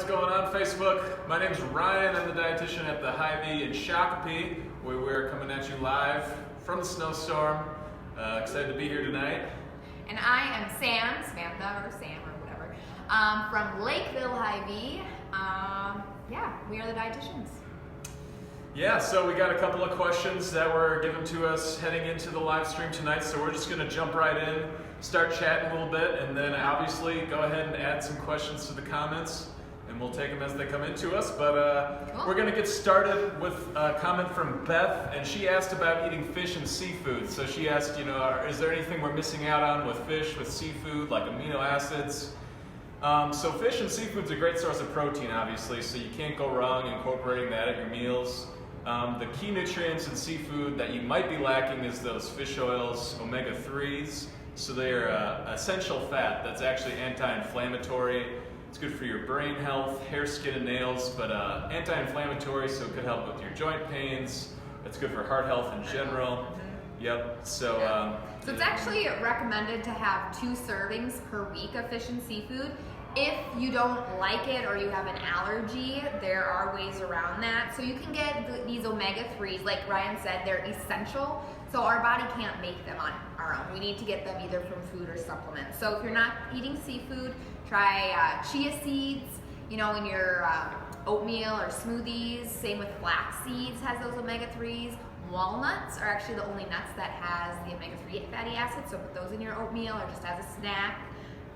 what's going on Facebook? My name's Ryan. I'm the dietitian at the Hy-Vee in Shakopee, where we're coming at you live from the snowstorm. Excited to be here tonight. And I am Samantha or Sam or whatever, from Lakeville Hy-Vee. Yeah, we are the dietitians. Yeah, so we got a couple of questions that were given to us heading into the live stream tonight, so we're just going to jump right in, start chatting a little bit, and then obviously go ahead and add some questions to the comments, and we'll take them as they come into us. But Cool. We're going to get started with a comment from Beth, and she asked about eating fish and seafood. So she asked, is there anything we're missing out on with fish, with seafood, like amino acids? So fish and seafood's a great source of protein, obviously, so you can't go wrong incorporating that at your meals. The key nutrients in seafood that you might be lacking is those fish oils, omega-3s. So they're essential fat that's actually anti-inflammatory. It's good for your brain health, hair, skin, and nails, but anti-inflammatory, so it could help with your joint pains. It's good for heart health in general. Yep. So it's actually recommended to have 2 servings per week of fish and seafood. If you don't like it or you have an allergy, there are ways around that. So you can get these omega-3s, like Ryan said, they're essential. So our body can't make them on our own. We need to get them either from food or supplements. So if you're not eating seafood, try chia seeds, in your oatmeal or smoothies. Same with flax seeds has those omega-3s. Walnuts are actually the only nuts that has the omega-3 fatty acids, so put those in your oatmeal or just as a snack.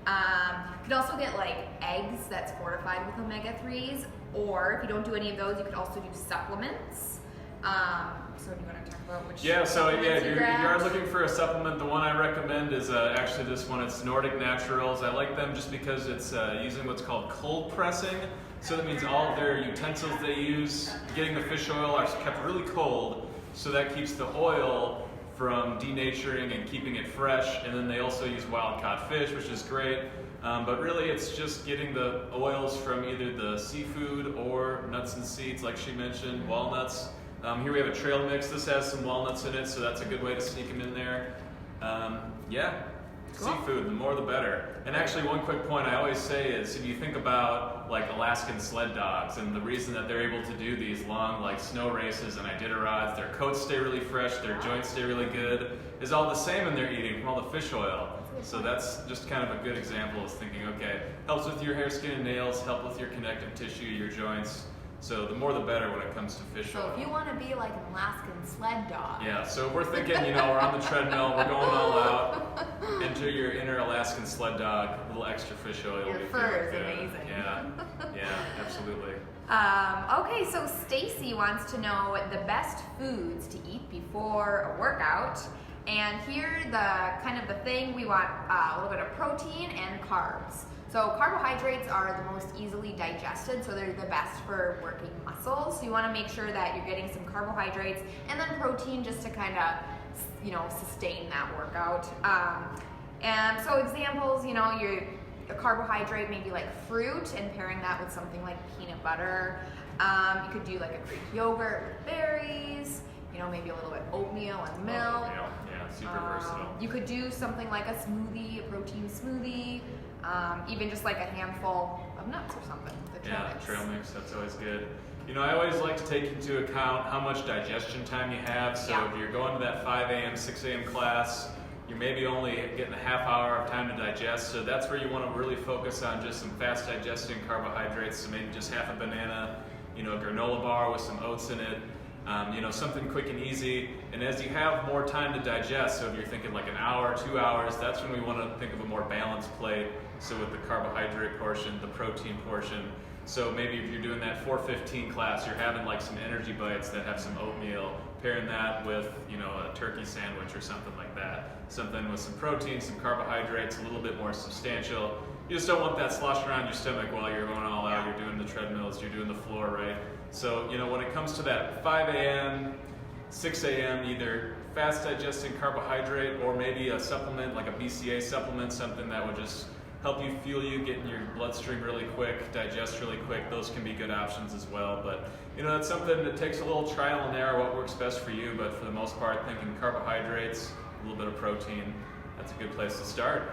You could also get like eggs that's fortified with omega-3s, or if you don't do any of those, you could also do supplements. So do you want to talk about which? Yeah, so yeah, you you're looking for a supplement. The one I recommend is actually this one. It's Nordic Naturals. I like them just because it's using what's called cold pressing. So that means all of their utensils they use, getting the fish oil, are kept really cold. So that keeps the oil from denaturing and keeping it fresh. And then they also use wild caught fish, which is great. But really it's just getting the oils from either the seafood or nuts and seeds, like she mentioned, walnuts. Here we have a trail mix. This has some walnuts in it, so that's a good way to sneak them in there. Cool. Seafood, the more the better. And actually one quick point I always say is, if you think about like Alaskan sled dogs, and the reason that they're able to do these long like snow races and Iditarads, their coats stay really fresh, their joints stay really good, is all the salmon they're eating from all the fish oil. So that's just kind of a good example of thinking, okay, helps with your hair, skin, and nails, help with your connective tissue, your joints. So the more the better when it comes to fish oil. So if you want to be like an Alaskan sled dog. Yeah, so we're thinking, we're on the treadmill, we're going all out. Enter your inner Alaskan sled dog, a little extra fish oil. Your fur is amazing. Yeah, absolutely. Okay, so Stacy wants to know the best foods to eat before a workout. And here the thing, we want a little bit of protein and carbs. So carbohydrates are the most easily digested, so they're the best for working muscles. So you want to make sure that you're getting some carbohydrates and then protein just to kind of, sustain that workout. And so examples, a carbohydrate, maybe like fruit, and pairing that with something like peanut butter. You could do like a Greek yogurt with berries, maybe a little bit oatmeal and milk. Oatmeal, yeah, super versatile. You could do something like a smoothie, a protein smoothie. Even just like a handful of nuts or something. Trail mix, that's always good. I always like to take into account how much digestion time you have. So if you're going to that 5 a.m., 6 a.m. class, you're maybe only getting a half hour of time to digest. So that's where you want to really focus on just some fast digesting carbohydrates. So maybe just half a banana, a granola bar with some oats in it. Something quick and easy. And as you have more time to digest, so if you're thinking like an hour, 2 hours, that's when we want to think of a more balanced plate. So with the carbohydrate portion, the protein portion. So maybe if you're doing that 4:15 class, you're having like some energy bites that have some oatmeal, pairing that with, a turkey sandwich or something like that. Something with some protein, some carbohydrates, a little bit more substantial. You just don't want that sloshing around your stomach while you're going all out. You're doing the treadmills, you're doing the floor, right? So, when it comes to that 5 a.m., 6 a.m., either fast digesting carbohydrate or maybe a supplement, like a BCA supplement, something that would just help you fuel you, get in your bloodstream really quick, digest really quick. Those can be good options as well. But, that's something that takes a little trial and error, what works best for you. But for the most part, thinking carbohydrates, a little bit of protein, that's a good place to start.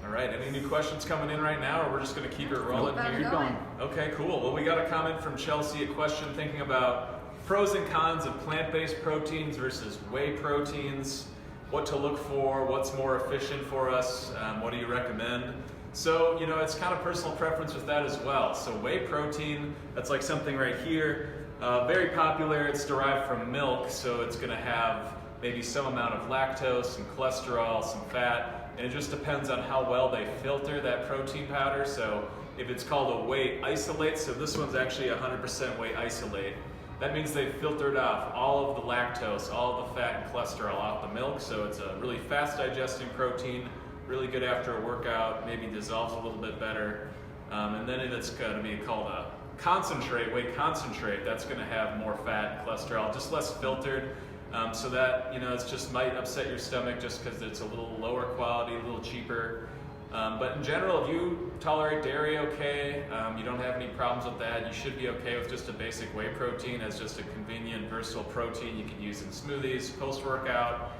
All right, any new questions coming in right now, or we're just going to keep it rolling Keep here? going. Okay, cool. Well, we got a comment from Chelsea, a question thinking about pros and cons of plant-based proteins versus whey proteins, what to look for, what's more efficient for us, what do you recommend? So, you know, it's kind of personal preference with that as well. So whey protein, that's like something right here, very popular. It's derived from milk, so it's going to have maybe some amount of lactose, some cholesterol, some fat, and it just depends on how well they filter that protein powder. So if it's called a whey isolate, so this one's actually 100% whey isolate, that means they've filtered off all of the lactose, all of the fat and cholesterol off the milk, so it's a really fast digesting protein, really good after a workout, maybe dissolves a little bit better. And then it's going to be called a concentrate, whey concentrate, that's going to have more fat and cholesterol, just less filtered. So that, you know, it's just might upset your stomach just because it's a little lower quality, a little cheaper. But in general, if you tolerate dairy okay, you don't have any problems with that, you should be okay with just a basic whey protein as just a convenient, versatile protein you can use in smoothies, post-workout.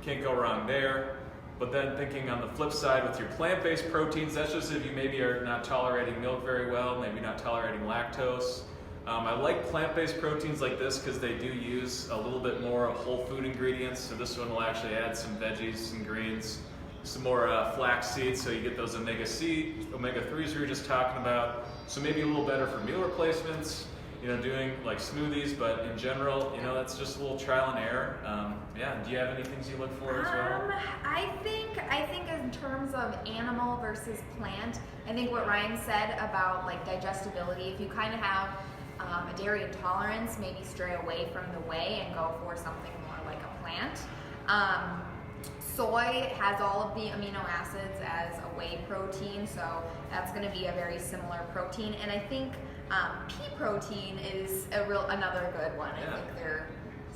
Can't go wrong there. But then thinking on the flip side with your plant-based proteins, that's just if you maybe are not tolerating milk very well, maybe not tolerating lactose. I like plant-based proteins like this because they do use a little bit more whole food ingredients. So this one will actually add some veggies, some greens, some more flax seeds, so you get those omega-3s we were just talking about. So maybe a little better for meal replacements, you know, doing like smoothies, but in general, you know, that's just a little trial and error. Yeah, do you have any things you look for as well? I think in terms of animal versus plant, I think what Ryan said about like digestibility, if you kind of have a dairy intolerance, maybe stray away from the whey and go for something more like a plant. Soy has all of the amino acids as a whey protein, so that's going to be a very similar protein. And I think pea protein is another good one. Yeah. I think they're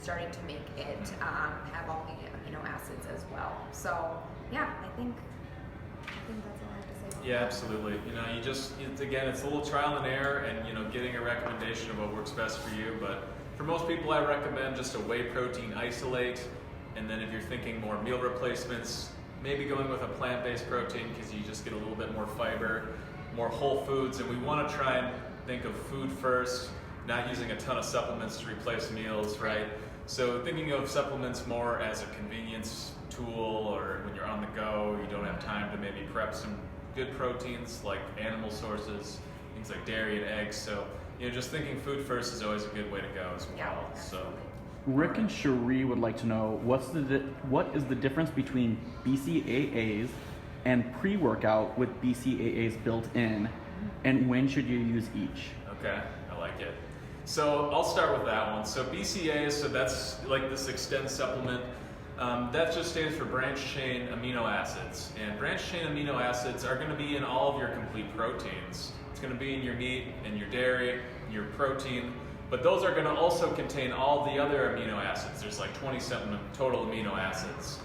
starting to make it have all the amino acids as well. So yeah, I think that's all I have to say. Yeah, absolutely. You know, again, it's a little trial and error, and you know, getting a recommendation of what works best for you. But for most people, I recommend just a whey protein isolate. And then if you're thinking more meal replacements, maybe going with a plant-based protein because you just get a little bit more fiber, more whole foods. And we want to try and think of food first, not using a ton of supplements to replace meals, right? So thinking of supplements more as a convenience tool, or when you're on the go, you don't have time to maybe prep some good proteins like animal sources, things like dairy and eggs. So, you know, just thinking food first is always a good way to go as well. Yeah, So. Rick and Cherie would like to know what is the difference between BCAAs and pre-workout with BCAAs built in, and when should you use each? Okay, I like it. So I'll start with that one. So BCAAs, so that's like this Extend supplement. That just stands for branched chain amino acids. And branched chain amino acids are going to be in all of your complete proteins. It's going to be in your meat and your dairy, your protein. But those are going to also contain all the other amino acids. There's like 20-something total amino acids.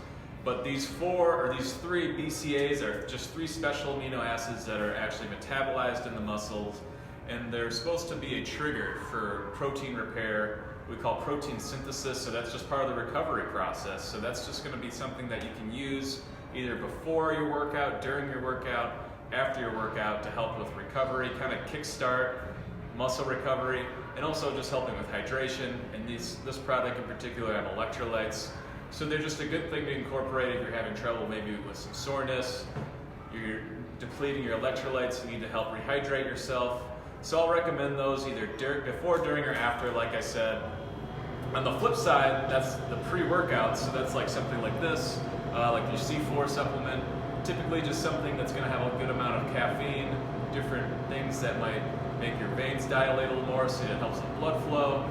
But these three BCAAs are just 3 special amino acids that are actually metabolized in the muscles, and they're supposed to be a trigger for protein repair. We call protein synthesis, so that's just part of the recovery process. So that's just going to be something that you can use either before your workout, during your workout, after your workout to help with recovery, kind of kickstart muscle recovery, and also just helping with hydration. And this product in particular have electrolytes. So they're just a good thing to incorporate if you're having trouble maybe with some soreness, you're depleting your electrolytes, you need to help rehydrate yourself. So I'll recommend those either before, during, or after, like I said. On the flip side, that's the pre-workout, so that's like something like this, like your C4 supplement, typically just something that's going to have a good amount of caffeine, different things that might make your veins dilate a little more, so it helps with blood flow.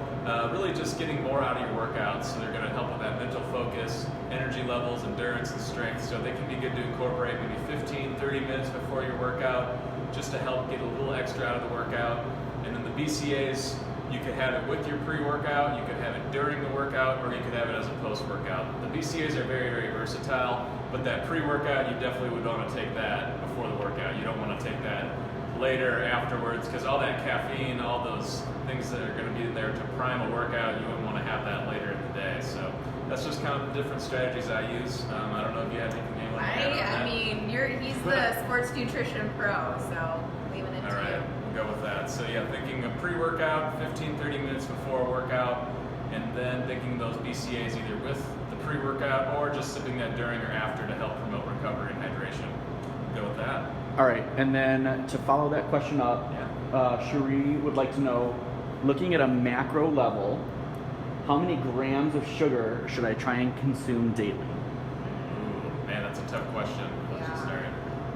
Really just getting more out of your workouts, so they're going to help with that mental focus, energy levels, endurance, and strength. So they can be good to incorporate maybe 15, 30 minutes before your workout, just to help get a little extra out of the workout. And then the BCAAs, you could have it with your pre-workout, you could have it during the workout, or you could have it as a post-workout. The BCAAs are very, very versatile, but that pre-workout, you definitely would want to take that before the workout. You don't want to take that later, afterwards, because all that caffeine, all those things that are going to be there to prime a workout, you wouldn't want to have that later in the day. So that's just kind of the different strategies I use. I don't know if you have anything you want to add on that. I mean, he's the sports nutrition pro, so leaving it All to right, you. we'll go with that. So yeah, thinking of pre-workout, 15-30 minutes before a workout, and then thinking those BCAAs either with the pre-workout or just sipping that during or after to help promote recovery and hydration. Go with that. All right, and then to follow that question up, Cherie would like to know, looking at a macro level, how many grams of sugar should I try and consume daily? Ooh, man, that's a tough question. Let's just start.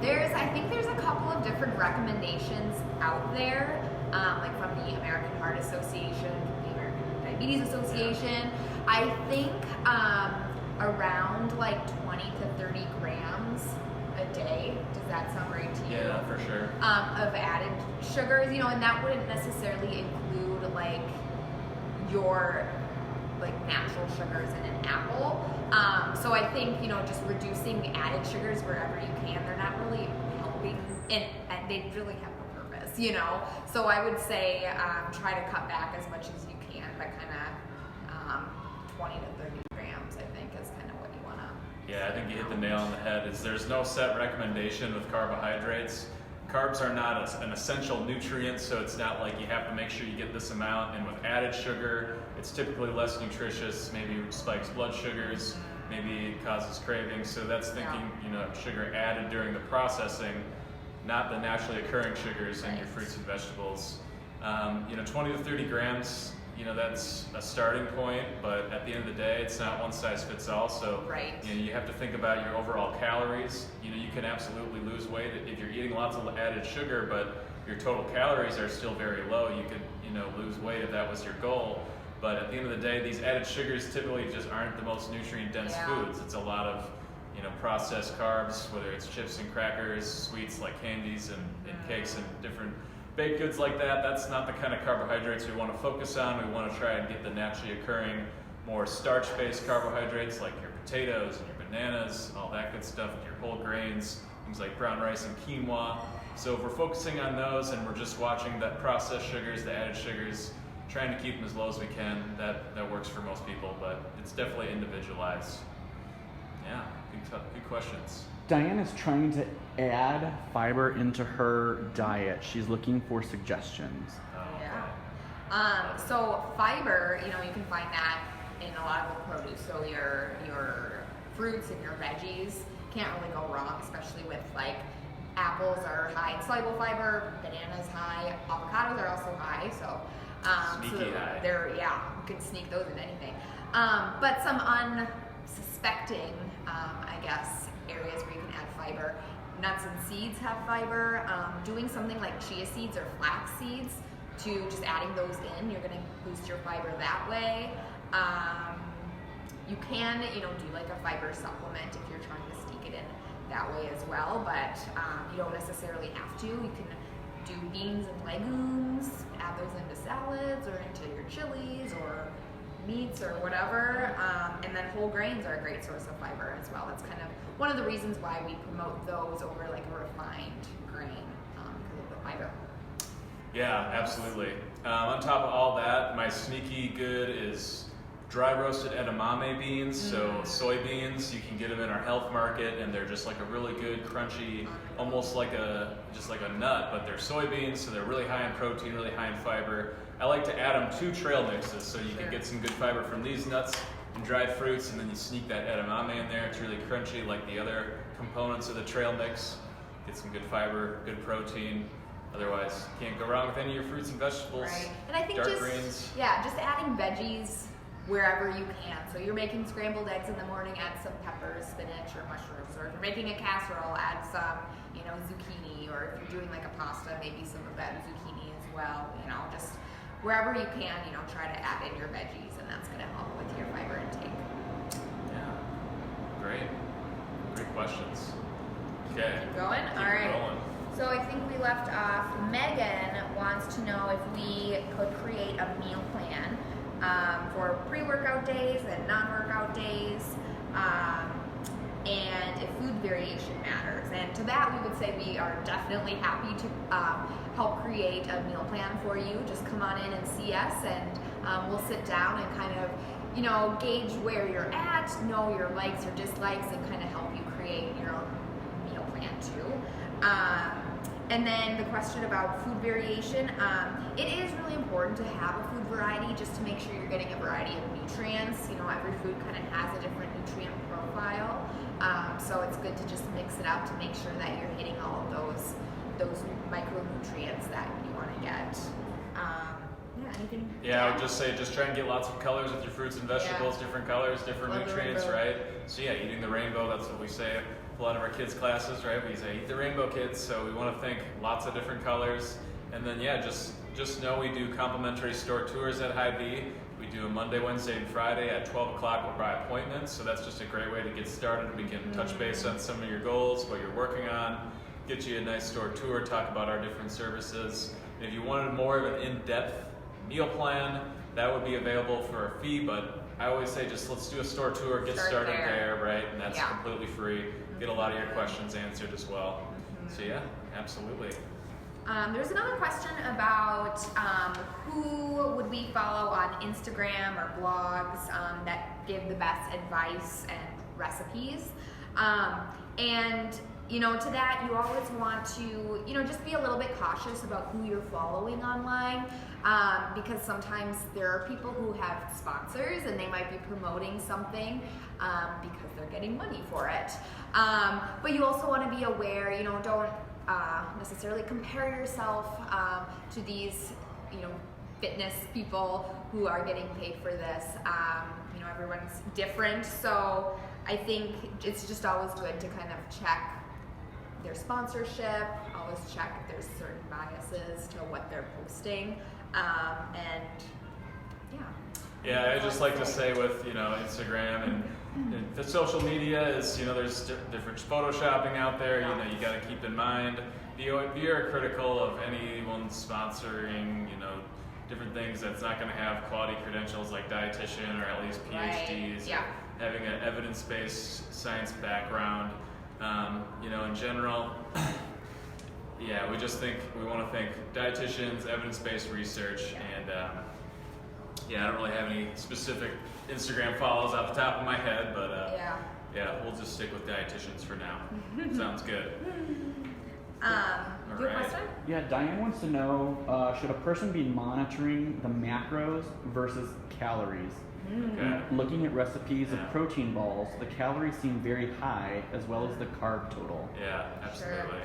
I think there's a couple of different recommendations out there, like from the American Heart Association, from the American Diabetes Association. I think around like 20 to 30 grams a day. Does that sound right to you? Yeah, for sure. Of added sugars, and that wouldn't necessarily include like your natural sugars in an apple. So I think, just reducing added sugars wherever you can, they're not really helping, and they really have no purpose, So I would say try to cut back as much as you can, but kind of 20 to 30 grams, I think, is kind of what you want to. Yeah, I think you hit the nail on the head. There's no set recommendation with carbohydrates. Carbs are not an essential nutrient, so it's not like you have to make sure you get this amount. And with added sugar, it's typically less nutritious, maybe spikes blood sugars, maybe causes cravings. So that's thinking, sugar added during the processing, not the naturally occurring sugars in your fruits and vegetables. 20 to 30 grams, that's a starting point, but at the end of the day, it's not one size fits all. So you have to think about your overall calories. You can absolutely lose weight if you're eating lots of added sugar, but your total calories are still very low. You could, lose weight if that was your goal. But at the end of the day, these added sugars typically just aren't the most nutrient-dense foods. It's a lot of, processed carbs, whether it's chips and crackers, sweets like candies and cakes and different baked goods like that. That's not the kind of carbohydrates we want to focus on. We want to try and get the naturally occurring, more starch-based carbohydrates like your potatoes and your bananas, all that good stuff, your whole grains, things like brown rice and quinoa. So if we're focusing on those and we're just watching that processed sugars, the added sugars, trying to keep them as low as we can, that works for most people, but it's definitely individualized. Yeah, good questions. Diane is trying to add fiber into her diet. She's looking for suggestions. So fiber, you can find that in a lot of the produce. So your fruits and your veggies can't really go wrong, especially with like apples are high in soluble fiber, bananas high, avocados are also high. So Sneaky high. You can sneak those in anything. But some unsuspecting, areas where you can add fiber. Nuts and seeds have fiber. Doing something like chia seeds or flax seeds, to just adding those in, you're going to boost your fiber that way. You can, do like a fiber supplement if you're trying to sneak it in that way as well, but you don't necessarily have to. You can do beans and legumes, add those into salads or into your chilies or meats or whatever, and then whole grains are a great source of fiber as well. That's kind of one of the reasons why we promote those over like a refined grain, because of the fiber. Yeah, absolutely. On top of all that, my sneaky good is dry roasted edamame beans. So soybeans, you can get them in our health market, and they're just like a really good, crunchy, almost like a nut, but they're soybeans, so they're really high in protein, really high in fiber. I like to add them to trail mixes, so you can get some good fiber from these nuts and dried fruits, and then you sneak that edamame in there. It's really crunchy like the other components of the trail mix. Get some good fiber, good protein. Otherwise, can't go wrong with any of your fruits and vegetables. Right. And I think dark just greens. just adding veggies wherever you can. So you're making scrambled eggs in the morning, add some peppers, spinach, or mushrooms. Or if you're making a casserole, add some, zucchini. Or if you're doing like a pasta, maybe some of that zucchini as well. Just wherever you can, try to add in your veggies, and that's going to help with your fiber intake. Yeah. Great questions. Okay. Keep going? Keep All right. rolling. So I think we left off, Megan wants to know if we could create a meal plan for pre-workout days and non-workout days, and if food variation matters. And to that, we would say we are definitely happy to help create a meal plan for you. Just come on in and see us, and We'll sit down and kind of, gauge where you're at, know your likes or dislikes, and kind of help you create your own meal plan too. And then the question about food variation, it is really important to have a food variety just to make sure you're getting a variety of nutrients. Every food kind of has a different nutrient profile, so it's good to just mix it up to make sure that you're hitting all of those micronutrients that you want to get. Anything? Yeah, I would just say just try and get lots of colors with your fruits and vegetables, different colors, different nutrients, right? So yeah, eating the rainbow, that's what we say a lot of our kids' classes, right? We say eat the rainbow, kids. So we want to think lots of different colors. And then yeah, just know we do complimentary store tours at Hy-Vee. We do a Monday, Wednesday, and Friday at 12 o'clock. We're by appointment, so that's just a great way to get started. We can touch base on some of your goals, what you're working on, get you a nice store tour, talk about our different services. And if you wanted more of an in-depth meal plan, that would be available for a fee, but I always say just let's do a store tour, get started there, right? And that's completely free. Get a lot of your questions answered as well. So yeah, absolutely. There's another question about who would we follow on Instagram or blogs that give the best advice and recipes. And to that, you always want to, just be a little bit cautious about who you're following online, because sometimes there are people who have sponsors and they might be promoting something because they're getting money for it. But you also want to be aware, don't necessarily compare yourself to these, fitness people who are getting paid for this. Everyone's different, so I think it's just always good to kind of check their sponsorship, always check if there's certain biases to what they're posting, and I just like to say with Instagram and the social media is there's different photoshopping out there. You got to keep in mind be critical of anyone sponsoring different things that's not going to have quality credentials like dietitian or at least PhDs, or having an evidence-based science background. In general, we just think we want to thank dietitians, evidence-based research, and I don't really have any specific Instagram follows off the top of my head, but we'll just stick with dietitians for now. Sounds good. Do you have a question? Yeah, Diane wants to know, should a person be monitoring the macros versus calories? Okay. Looking at recipes of protein balls, the calories seem very high, as well as the carb total. Yeah, absolutely.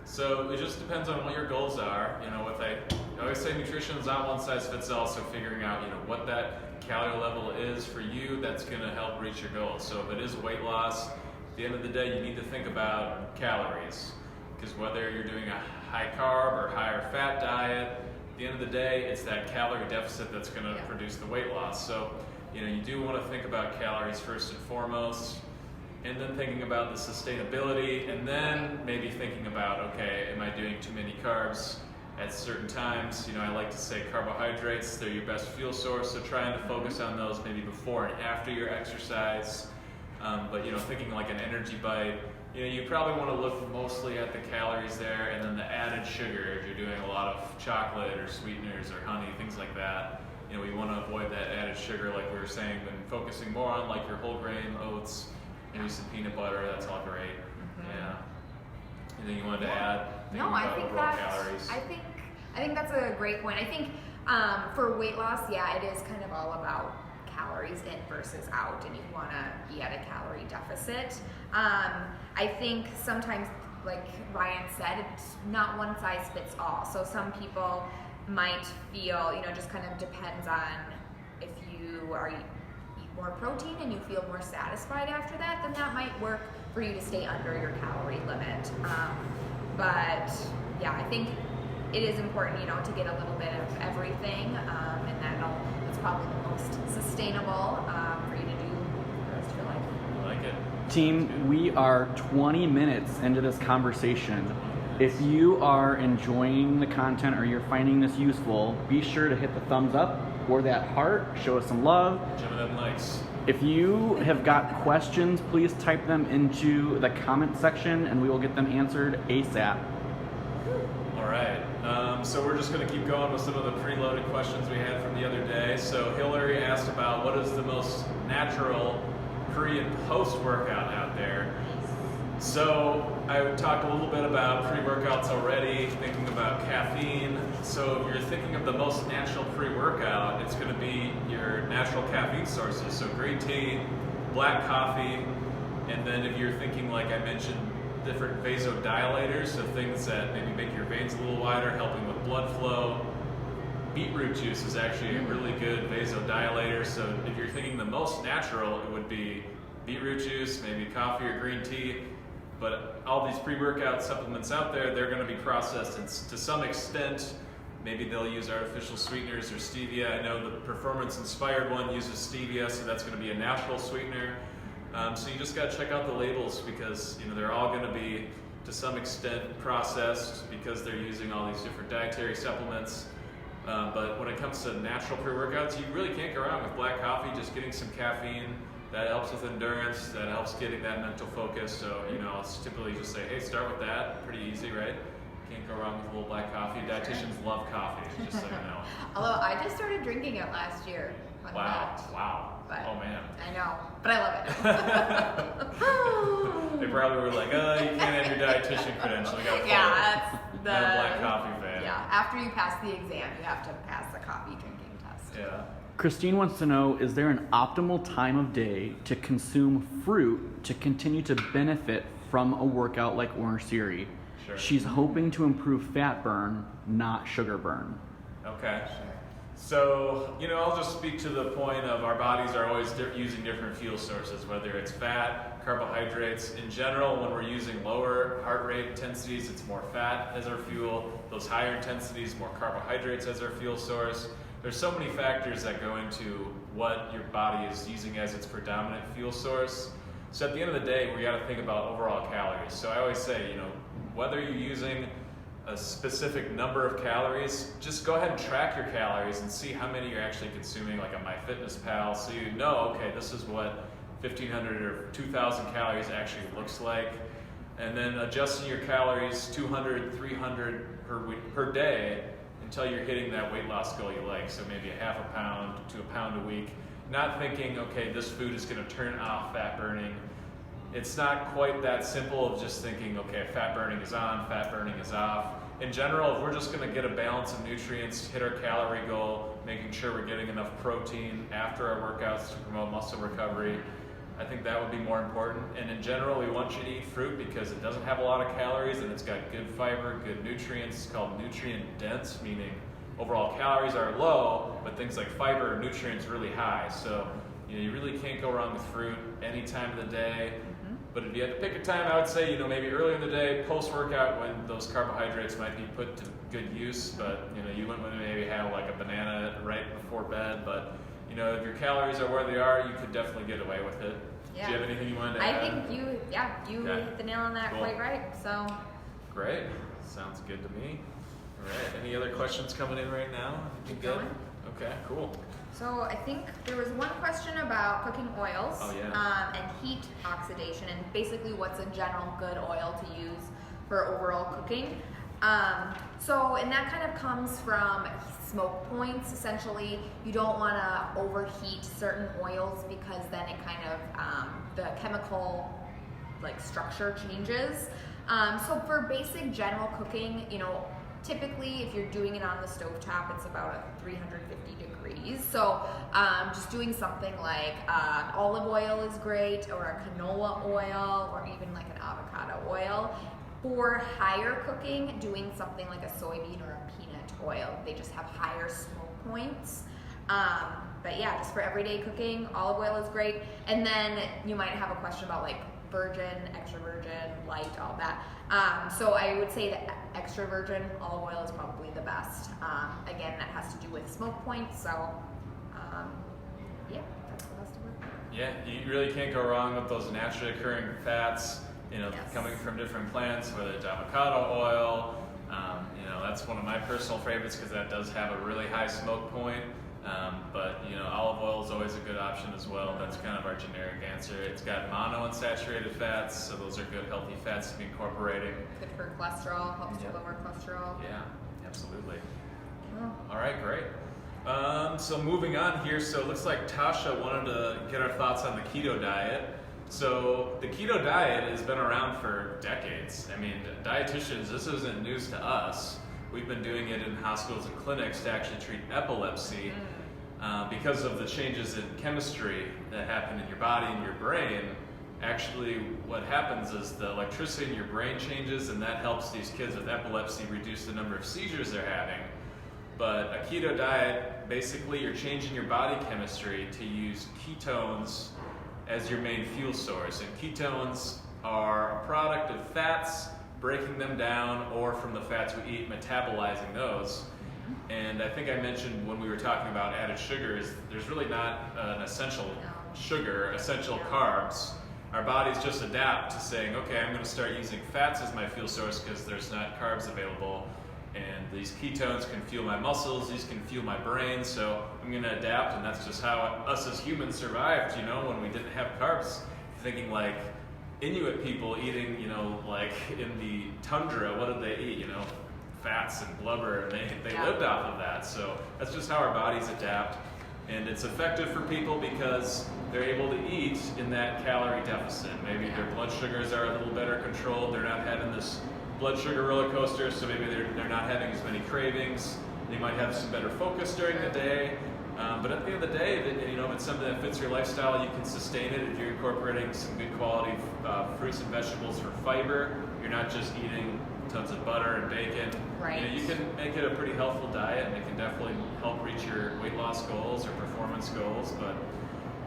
So it just depends on what your goals are. I always say nutrition is not one size fits all, so figuring out, what that calorie level is for you, that's going to help reach your goals. So if it is weight loss, at the end of the day, you need to think about calories. Because whether you're doing a high carb or higher fat diet, at the end of the day, it's that calorie deficit that's going to produce the weight loss. So, you do want to think about calories first and foremost, and then thinking about the sustainability, and then maybe thinking about, okay, am I doing too many carbs at certain times? I like to say carbohydrates, they're your best fuel source, so trying to focus on those maybe before and after your exercise. But thinking like an energy bite, you probably want to look mostly at the calories there, and then the added sugar if you're doing a lot of chocolate or sweeteners or honey, things like that. We want to avoid that added sugar, like we were saying, and focusing more on like your whole grain oats, maybe some peanut butter. That's all great. Yeah. And then you wanted to add calories. I think that's a great point. I think for weight loss, it is kind of all about calories in versus out, and you want to be at a calorie deficit. I think sometimes, like Ryan said, it's not one size fits all. So some people might feel, just kind of depends on if you eat more protein and you feel more satisfied after that, then that might work for you to stay under your calorie limit. But I think it is important, to get a little bit of everything, and that's probably the most sustainable for you to do the rest of your life. I like it. Team, we are 20 minutes into this conversation. If you are enjoying the content or you're finding this useful, be sure to hit the thumbs up or that heart. Show us some love. Give them likes. If you have got questions, please type them into the comment section and we will get them answered ASAP. All right. So we're just going to keep going with some of the preloaded questions we had from the other day. So Hillary asked about what is the most natural pre and post workout out there. So I talked a little bit about pre-workouts already, thinking about caffeine. So if you're thinking of the most natural pre-workout, it's going to be your natural caffeine sources. So green tea, black coffee, and then if you're thinking, like I mentioned, different vasodilators, so things that maybe make your veins a little wider, helping with blood flow. Beetroot juice is actually a really good vasodilator, so if you're thinking the most natural, it would be beetroot juice, maybe coffee or green tea. But all these pre-workout supplements out there, they're going to be processed to some extent. Maybe they'll use artificial sweeteners or stevia. I know the performance-inspired one uses stevia, so that's going to be a natural sweetener. So you just got to check out the labels because they're all going to be to some extent processed because they're using all these different dietary supplements. But when it comes to natural pre-workouts, you really can't go wrong with black coffee. Just getting some caffeine, that helps with endurance. That helps getting that mental focus. So I'll typically just say, hey, start with that. Pretty easy, right? Can't go wrong with a little black coffee. Dietitians love coffee, just so you know. Although I just started drinking it last year. Wow. But oh man. I know, but I love it. They probably were like, oh, you can't have your dietitian credential. You got that's the not a black coffee fan. Yeah, after you pass the exam, you have to pass the coffee drinking test. Yeah. Christine wants to know, is there an optimal time of day to consume fruit to continue to benefit from a workout like Orangetheory? Sure. She's hoping to improve fat burn, not sugar burn. Okay. So, I'll just speak to the point of our bodies are always using different fuel sources, whether it's fat, carbohydrates. In general, when we're using lower heart rate intensities, it's more fat as our fuel. Those higher intensities, more carbohydrates as our fuel source. There's so many factors that go into what your body is using as its predominant fuel source. So at the end of the day, we got to think about overall calories. So I always say, whether you're using a specific number of calories, just go ahead and track your calories and see how many you're actually consuming, like on MyFitnessPal, so you know, okay, this is what 1,500 or 2,000 calories actually looks like. And then adjusting your calories 200, 300 per day until you're hitting that weight loss goal you like. So maybe a half a pound to a pound a week. Not thinking, okay, this food is going to turn off fat burning. It's not quite that simple of just thinking, okay, fat burning is on, fat burning is off. In general, if we're just going to get a balance of nutrients, hit our calorie goal, making sure we're getting enough protein after our workouts to promote muscle recovery, I think that would be more important. And in general, we want you to eat fruit because it doesn't have a lot of calories and it's got good fiber, good nutrients. It's called nutrient dense, meaning overall calories are low, but things like fiber and nutrients really high. So you really can't go wrong with fruit any time of the day. But if you had to pick a time, I would say, maybe early in the day, post-workout, when those carbohydrates might be put to good use. But, you wouldn't maybe have like a banana right before bed. But, if your calories are where they are, you could definitely get away with it. Yeah. Do you have anything you wanted to add? I think you Okay. hit the nail on that quite right. So Great. Sounds good to me. All right. Any other questions coming in right now? Keep good? going. Okay, cool. So I think there was one question about cooking oils and heat oxidation and basically what's a general good oil to use for overall cooking. And that kind of comes from smoke points. Essentially, you don't want to overheat certain oils because then it kind of, the chemical structure changes. So for basic general cooking, typically, if you're doing it on the stovetop, it's about 350 degrees. So just doing something like olive oil is great, or a canola oil, or even like an avocado oil. For higher cooking, doing something like a soybean or a peanut oil, they just have higher smoke points. But yeah, just for everyday cooking, olive oil is great. And then you might have a question about virgin, extra virgin, light, all that. So I would say that extra virgin olive oil is probably the best. Again, that has to do with smoke points. So that's the best of it. Yeah, you really can't go wrong with those naturally occurring fats, coming from different plants, whether it's avocado oil. That's one of my personal favorites because that does have a really high smoke point. But olive oil is always a good option as well. That's kind of our generic answer. It's got monounsaturated fats, so those are good healthy fats to be incorporating. Good for cholesterol, helps to lower cholesterol. Yeah. Absolutely. Oh. All right, great. So moving on here, so it looks like Tasha wanted to get our thoughts on the keto diet. So the keto diet has been around for decades. I mean, dietitians, this isn't news to us. We've been doing it in hospitals and clinics to actually treat epilepsy because of the changes in chemistry that happen in your body and your brain. Actually, what happens is the electricity in your brain changes, and that helps these kids with epilepsy reduce the number of seizures they're having. But a keto diet, basically you're changing your body chemistry to use ketones as your main fuel source. And ketones are a product of fats, breaking them down, or from the fats we eat, metabolizing those. And I think I mentioned when we were talking about added sugars, there's really not an essential sugar, essential carbs. Our bodies just adapt to saying, okay, I'm going to start using fats as my fuel source because there's not carbs available. And these ketones can fuel my muscles, these can fuel my brain, so I'm going to adapt, and that's just how us as humans survived, you know, when we didn't have carbs. Thinking like Inuit people eating, you know, like in the tundra, what did they eat, you know? Fats and blubber, and they lived off of that. So that's just how our bodies adapt. And it's effective for people because they're able to eat in that calorie deficit. Maybe their blood sugars are a little better controlled, they're not having this blood sugar roller coaster, so maybe they're not having as many cravings. They might have some better focus during the day. But at the end of the day, you know, if it's something that fits your lifestyle, you can sustain it if you're incorporating some good quality fruits and vegetables for fiber. You're not just eating tons of butter and bacon. Right. You know, you can make it a pretty healthful diet, and it can definitely help reach your weight loss goals or performance goals. But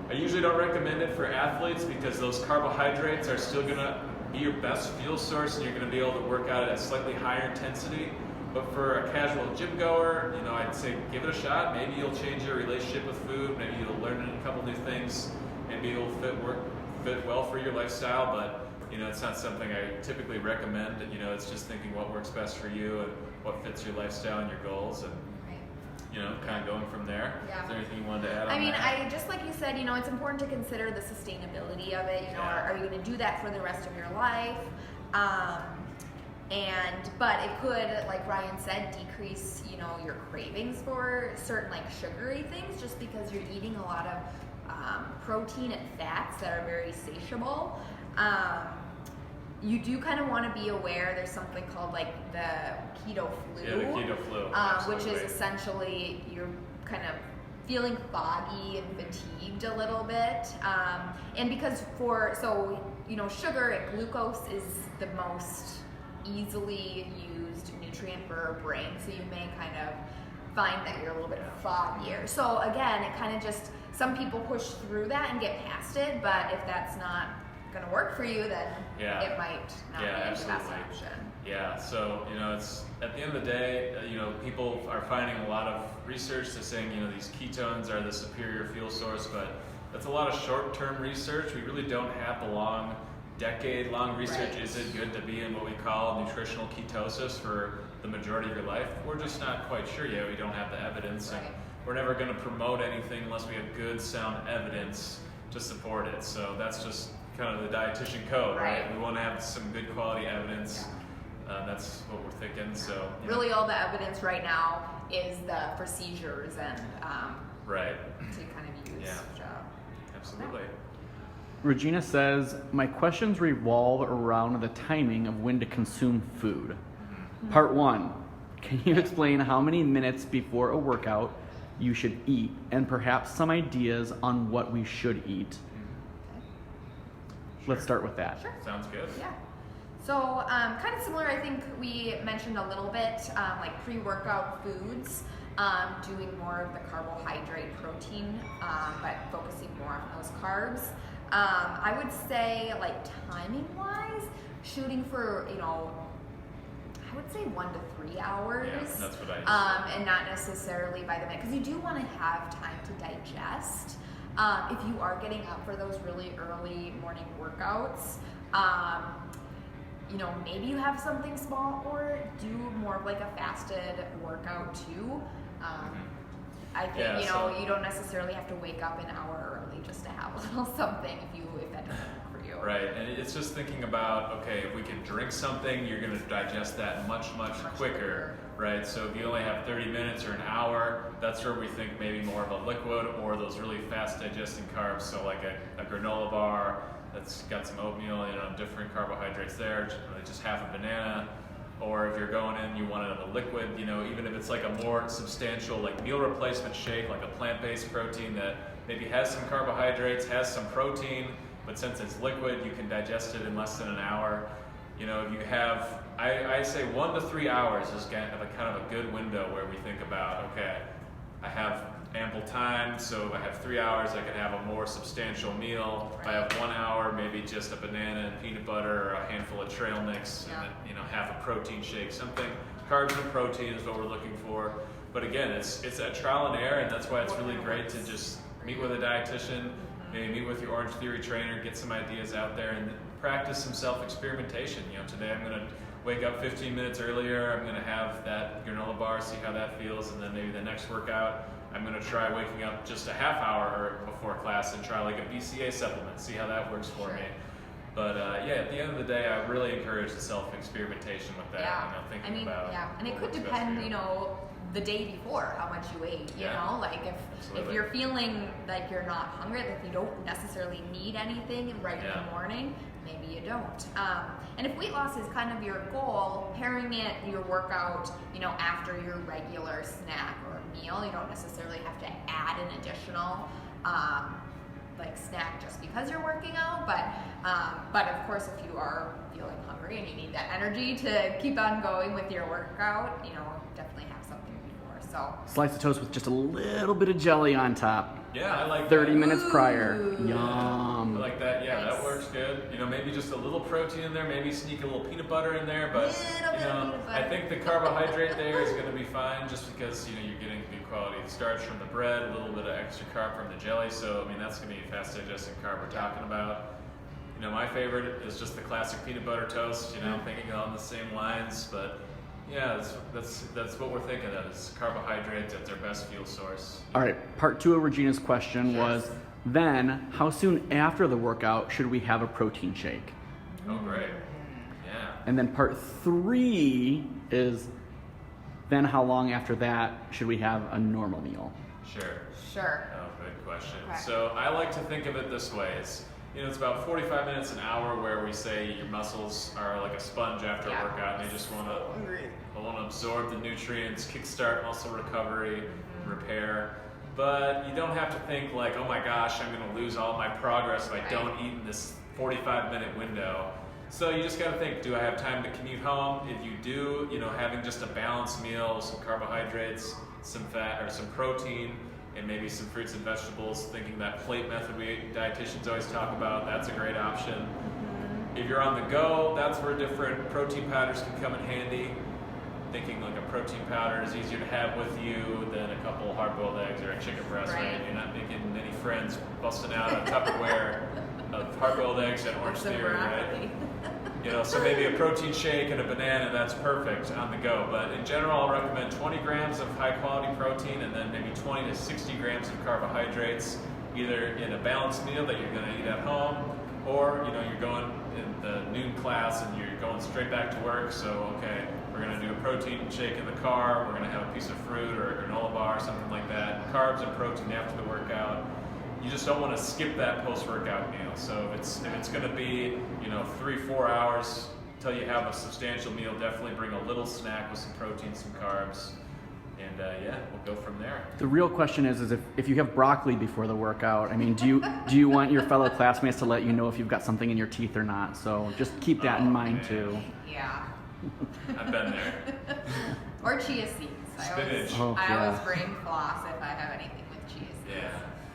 I usually don't recommend it for athletes because those carbohydrates are still going to be your best fuel source, and you're going to be able to work out at a slightly higher intensity. But for a casual gym goer, you know, I'd say give it a shot. Maybe you'll change your relationship with food. Maybe you'll learn a couple new things. Maybe it'll fit well for your lifestyle. But you know, it's not something I typically recommend. You know, it's just thinking what works best for you and what fits your lifestyle and your goals, and you know, kind of going from there. Yeah. Is there anything you wanted to add on I mean, that? just like you said, you know, it's important to consider the sustainability of it. You know, are you going to do that for the rest of your life? But it could, like Ryan said, decrease, you know, your cravings for certain like sugary things, just because you're eating a lot of protein and fats that are very satiable. You do kind of want to be aware there's something called like the keto flu. Yeah, the keto flu. Which is essentially you're kind of feeling foggy and fatigued a little bit. And because you know, sugar and glucose is the most easily used nutrient for our brain, so you may kind of find that you're a little bit foggier. So again, it kind of just, some people push through that and get past it, but if that's not going to work for you, then it might not be the best option. Yeah, so, you know, it's at the end of the day, you know, people are finding a lot of research that's saying, you know, these ketones are the superior fuel source, but that's a lot of short-term research. We really don't have the decade-long research. Is it good to be in what we call nutritional ketosis for the majority of your life? We're just not quite sure yet. We don't have the evidence, and we're never going to promote anything unless we have good, sound evidence to support it. So that's just kind of the dietitian code, right? We want to have some good quality evidence. That's what we're thinking. So really, all the evidence right now is for seizures and to kind of use. Yeah, absolutely. Regina says, my questions revolve around the timing of when to consume food. Part 1, can you explain how many minutes before a workout you should eat, and perhaps some ideas on what we should eat? Let's start with that. Sure. Sounds good. Yeah. So kind of similar, I think we mentioned a little bit, like pre-workout foods, doing more of the carbohydrate protein, but focusing more on those carbs. I would say, like, timing-wise, shooting for, you know, I would say 1 to 3 hours. Yeah, that's what I use. And not necessarily by the minute, because you do want to have time to digest. If you are getting up for those really early morning workouts, you know, maybe you have something small, or do more of like a fasted workout too. I think, you know, you don't necessarily have to wake up an hour early just to have a little something if that doesn't work for you. Right, and it's just thinking about, okay, if we can drink something, you're going to digest that much quicker right? So if you only have 30 minutes or an hour, that's where we think maybe more of a liquid or those really fast digesting carbs. So like a granola bar that's got some oatmeal, different carbohydrates there, just half a banana. Or if you're going in, you want it of a liquid, even if it's like a more substantial like meal replacement shake, like a plant-based protein that maybe has some carbohydrates, has some protein, but since it's liquid, you can digest it in less than an hour. If you have, I say 1 to 3 hours is kind of a good window where we think about, okay, I have ample time, so if I have 3 hours, I can have a more substantial meal. If I have 1 hour, maybe just a banana and peanut butter, or a handful of trail mix, and then half a protein shake, something. Carbs and protein is what we're looking for. But again, it's that trial and error, and that's why it's really great to just meet with a dietitian, maybe meet with your Orangetheory trainer, get some ideas out there, and practice some self-experimentation. Today I'm going to wake up 15 minutes earlier, I'm going to have that granola bar, see how that feels, and then maybe the next workout, I'm going to try waking up just a half hour before class and try like a BCA supplement, see how that works for me. But at the end of the day, I really encourage the self-experimentation with that. Thinking about. And it could depend, the day before how much you ate. Like if you're feeling like you're not hungry, like you don't necessarily need anything in the morning, maybe you don't. And if weight loss is kind of your goal, pairing your workout, after your regular snack or meal, you don't necessarily have to add an additional snack just because you're working out. But of course, if you are feeling hungry and you need that energy to keep on going with your workout, definitely have something before. So slice of toast with just a little bit of jelly on top. Yeah, I like 30 that. minutes prior. Ooh. Yum. I like that. Yeah, Nice. That works good. Maybe just a little protein in there. Maybe sneak a little peanut butter in there. But I think the carbohydrate there is going to be fine, just because you're getting good quality starch from the bread, a little bit of extra carb from the jelly. So that's going to be fast digesting carb we're talking about. My favorite is just the classic peanut butter toast. Thinking along the same lines, but. Yeah, that's what we're thinking of, is carbohydrates as our best fuel source. All right, part 2 of Regina's question was, then how soon after the workout should we have a protein shake? Oh, great. Yeah. And then part 3 is, then how long after that should we have a normal meal? Sure. Oh, good question. Okay. So I like to think of it this way. It's about 45 minutes, an hour, where we say your muscles are like a sponge after a workout, and they just want to absorb the nutrients, kickstart muscle recovery, repair. But you don't have to think like, oh my gosh, I'm going to lose all my progress if I don't eat in this 45-minute window. So you just got to think, do I have time to commute home? If you do, having just a balanced meal, some carbohydrates, some fat, or some protein, and maybe some fruits and vegetables, thinking that plate method we dietitians always talk about, that's a great option. If you're on the go, that's where different protein powders can come in handy. Thinking like a protein powder is easier to have with you than a couple hard-boiled eggs or a chicken breast, right? You're not making any friends busting out a Tupperware of hard-boiled eggs at Orangetheory, right? So maybe a protein shake and a banana, that's perfect on the go. But in general, I'll recommend 20 grams of high-quality protein and then maybe 20 to 60 grams of carbohydrates, either in a balanced meal that you're going to eat at home, or you're going in the noon class and you're going straight back to work. So okay, we're going to do a protein shake in the car. We're going to have a piece of fruit or a granola bar, something like that. Carbs and protein after the workout. You just don't want to skip that post-workout meal. So if it's going to be 3-4 hours until you have a substantial meal, definitely bring a little snack with some protein, some carbs, and we'll go from there. The real question is if you have broccoli before the workout, do you want your fellow classmates to let you know if you've got something in your teeth or not? So just keep that in mind too. Yeah. I've been there. Or chia seeds. Spinach. I always bring floss if I have anything with chia seeds. Yeah.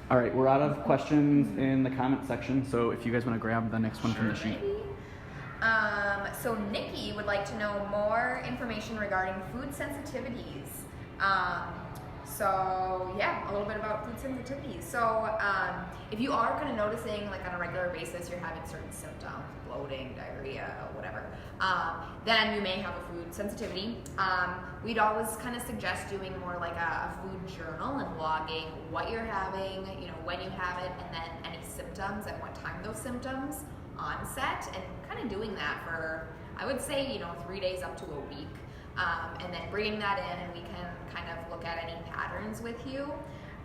All right, we're out of questions in the comment section, so if you guys want to grab the next one from the sheet. So Nikki would like to know more information regarding food sensitivities. A little bit about food sensitivities. So if you are kind of noticing, like on a regular basis, you're having certain symptoms, bloating, diarrhea, whatever, then you may have a food sensitivity. We'd always kind of suggest doing more like a food journal and logging what you're having, when you have it, and then any symptoms and what time those symptoms onset, and kind of doing that for, I would say, 3 days up to a week. and then bringing that in, and we can kind of look at any patterns with you.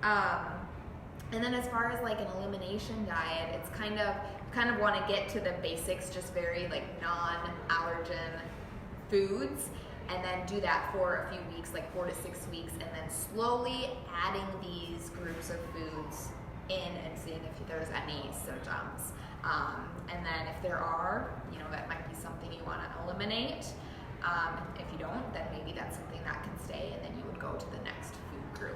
And then as far as like an elimination diet, it's kind of want to get to the basics, just very like non-allergen foods, and then do that for a few weeks, like 4 to 6 weeks, and then slowly adding these groups of foods in and seeing if there's any symptoms. And then if there are, that might be something you want to eliminate. If you don't, then maybe that's something that can stay, and then you would go to the next food group.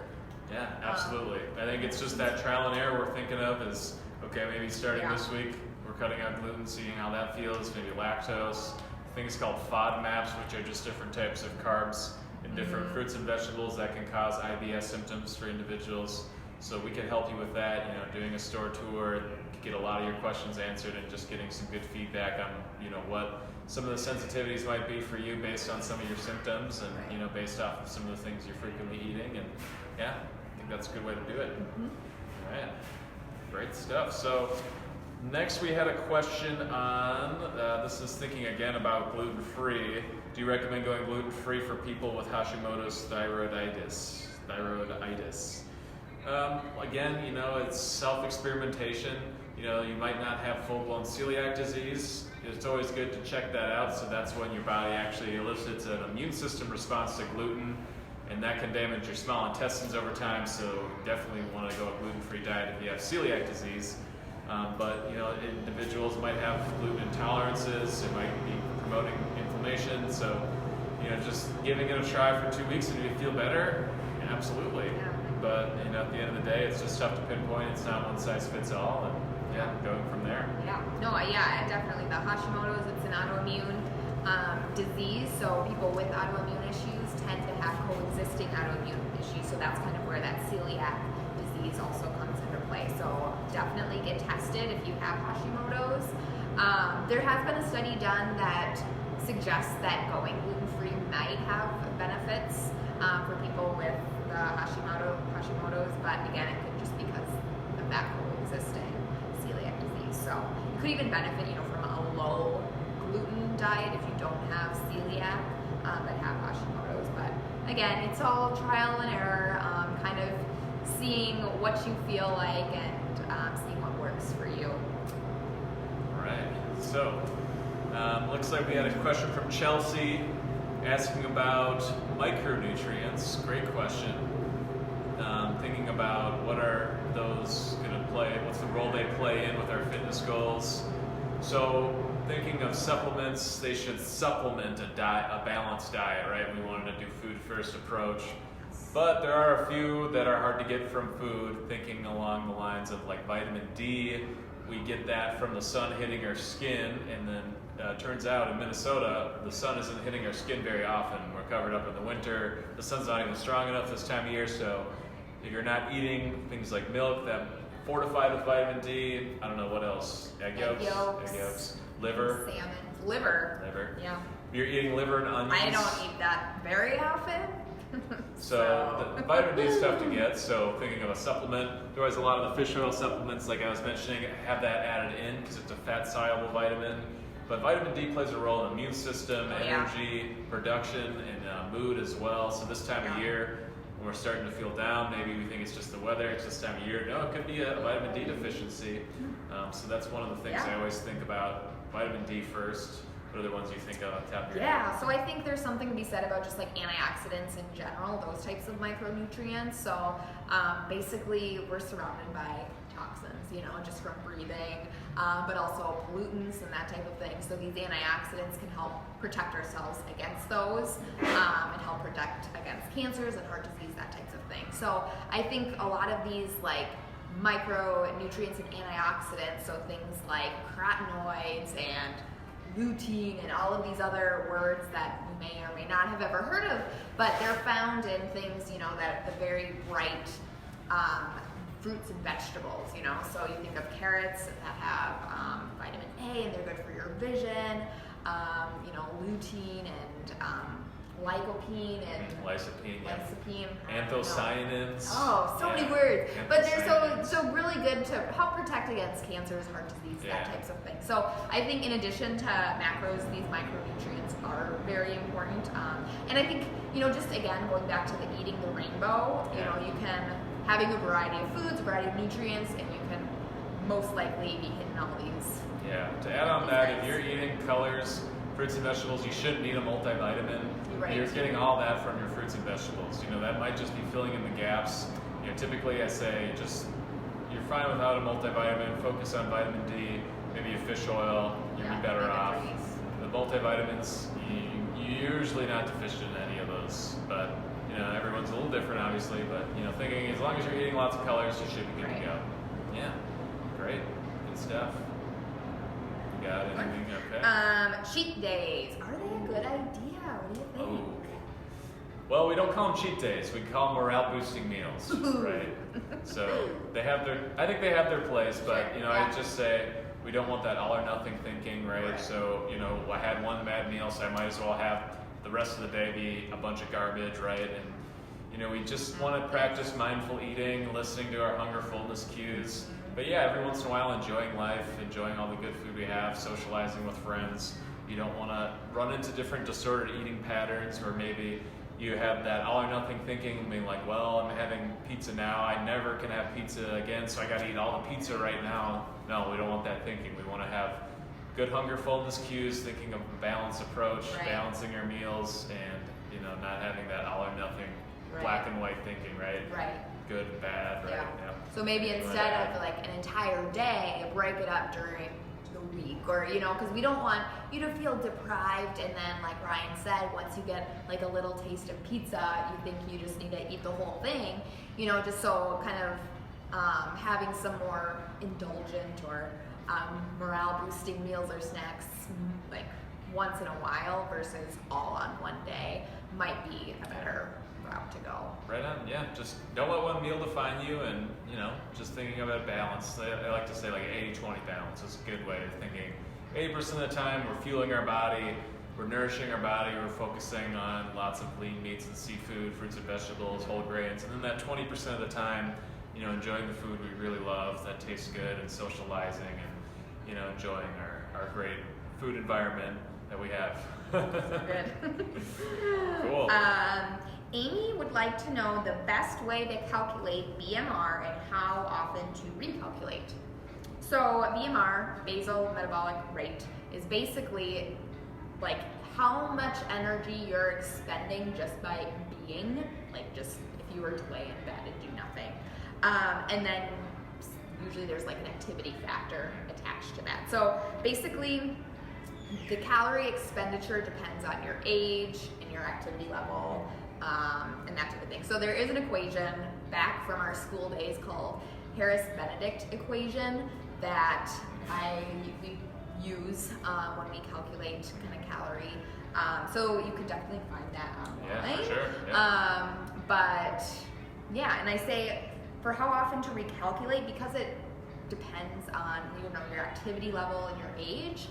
Yeah, absolutely. I think it's just that trial and error we're thinking of is, okay, maybe starting this week, we're cutting out gluten, seeing how that feels, maybe lactose, things called FODMAPs, which are just different types of carbs in different fruits and vegetables that can cause IBS symptoms for individuals. So we can help you with that, doing a store tour, get a lot of your questions answered, and just getting some good feedback on, what some of the sensitivities might be for you based on some of your symptoms and, based off of some of the things you're frequently eating. And yeah, I think that's a good way to do it. All right, great stuff. So next we had a question on, this is thinking again about gluten-free. Do you recommend going gluten-free for people with Hashimoto's thyroiditis? Again, it's self-experimentation. You might not have full-blown celiac disease. It's always good to check that out. So that's when your body actually elicits an immune system response to gluten, and that can damage your small intestines over time. So definitely want to go a gluten-free diet if you have celiac disease. But individuals might have gluten intolerances. It might be promoting inflammation. So just giving it a try for 2 weeks, and if you feel better, absolutely. Yeah. But at the end of the day, it's just tough to pinpoint. It's not one size fits all, and going from there. Definitely. The Hashimoto's, it's an autoimmune disease, so people with autoimmune issues tend to have coexisting autoimmune issues. So that's kind of where that celiac disease also comes into play. So definitely get tested if you have Hashimoto's. There has been a study done that suggests that going gluten-free might have benefits for people with the Hashimoto's, but again, it could just be because of that coexisting celiac disease. So you could even benefit, from a low gluten diet if you don't have celiac but have Hashimoto's. But again, it's all trial and error, kind of seeing what you feel like and seeing what works for you. All right. So looks like we had a question from Chelsea asking about micronutrients. Great question. Thinking about what are those going to play, what's the role they play in with our fitness goals. So thinking of supplements, they should supplement a balanced diet, right? We wanted to do food first approach. But there are a few that are hard to get from food, thinking along the lines of like vitamin D. We get that from the sun hitting our skin, and then turns out in Minnesota, the sun isn't hitting our skin very often. We're covered up in the winter. The sun's not even strong enough this time of year, so if you're not eating things like milk that fortified with vitamin D, I don't know what else, egg yolks, liver. Salmon. Liver. Yeah. If you're eating liver and onions. I don't eat that very often. So the vitamin D is tough to get, so thinking of a supplement, there was a lot of the fish oil supplements, like I was mentioning, have that added in because it's a fat-soluble vitamin. But vitamin D plays a role in the immune system, energy, production, and mood as well. So this time of year, when we're starting to feel down, maybe we think it's just the weather, it's this time of year. No, it could be a vitamin D deficiency. So that's one of the things I always think about, vitamin D first. What are the ones you think of on top of your head? So I think there's something to be said about just like antioxidants in general, those types of micronutrients. So basically we're surrounded by toxins, just from breathing, but also pollutants and that type of thing. So these antioxidants can help protect ourselves against those and help protect against cancers and heart disease, that types of thing. So I think a lot of these like micronutrients and antioxidants, so things like carotenoids and lutein and all of these other words that you may or may not have ever heard of, but they're found in things, that the very bright fruits and vegetables, so you think of carrots that have vitamin A and they're good for your vision, lutein and lycopene and Lycopene, yeah. lycopene. I don't know. Anthocyanins. Oh, so Yeah. many words. But they're Anthocyanins. so really good to help protect against cancers, heart disease, Yeah. that types of things. So I think in addition to macros, these micronutrients are very important. And I think, just again, going back to the eating the rainbow, you can, having a variety of foods, a variety of nutrients, and you can most likely be hitting all these. Yeah, to add on that, if you're eating colors, fruits and vegetables, you shouldn't need a multivitamin. Right. You're getting all that from your fruits and vegetables. That might just be filling in the gaps. Typically I say you're fine without a multivitamin, focus on vitamin D, maybe a fish oil, you'll be better off. The multivitamins, you're usually not deficient in any of those, but everyone's a little different obviously, but thinking as long as you're eating lots of colors, you should be good to go. Yeah, great, good stuff. You got anything? Okay. Cheat days, are they a good idea? What do you think? Oh. Well, we don't call them cheat days. We call them morale-boosting meals, right? So I think they have their place, but I just say we don't want that all-or-nothing thinking, right? So I had one bad meal, so I might as well have the rest of the day be a bunch of garbage, right? And we just want to practice mindful eating, listening to our hunger, fullness cues. But yeah, every once in a while, enjoying life, enjoying all the good food we have, socializing with friends. You don't want to run into different disordered eating patterns where maybe you have that all or nothing thinking, being like, well, I'm having pizza now, I never can have pizza again, so I got to eat all the pizza right now. No, we don't want that thinking. We want to have good hunger, fullness cues, thinking of a balanced approach, balancing our meals, and not having that all or nothing, black and white thinking, right? Right. Good, bad, right? Yeah. So maybe instead of like an entire day, break it up during the week, or because we don't want you to feel deprived, and then like Ryan said, once you get like a little taste of pizza, you think you just need to eat the whole thing, just so kind of having some more indulgent or morale boosting meals or snacks like once in a while versus all on one day might be a better route to go. Right on, yeah. Just don't let one meal define you, and just thinking of it balanced. I like to say like 80-20 balance is a good way of thinking. 80% of the time we're fueling our body, we're nourishing our body, we're focusing on lots of lean meats and seafood, fruits and vegetables, whole grains, and then that 20% of the time, enjoying the food we really love that tastes good, and socializing, and enjoying our great food environment that we have. Good. Cool. Amy would like to know the best way to calculate BMR and how often to recalculate. So BMR, basal metabolic rate, is basically like how much energy you're expending just by being, like just if you were to lay in bed and do nothing. And then usually there's like an activity factor attached to that. So basically the calorie expenditure depends on your age and your activity level, and that type of thing. So there is an equation back from our school days called Harris-Benedict equation that we use when we calculate kind of calorie. So you could definitely find that online. Yeah, for sure. Yeah. But yeah, and I say for how often to recalculate, because it depends on your activity level and your age.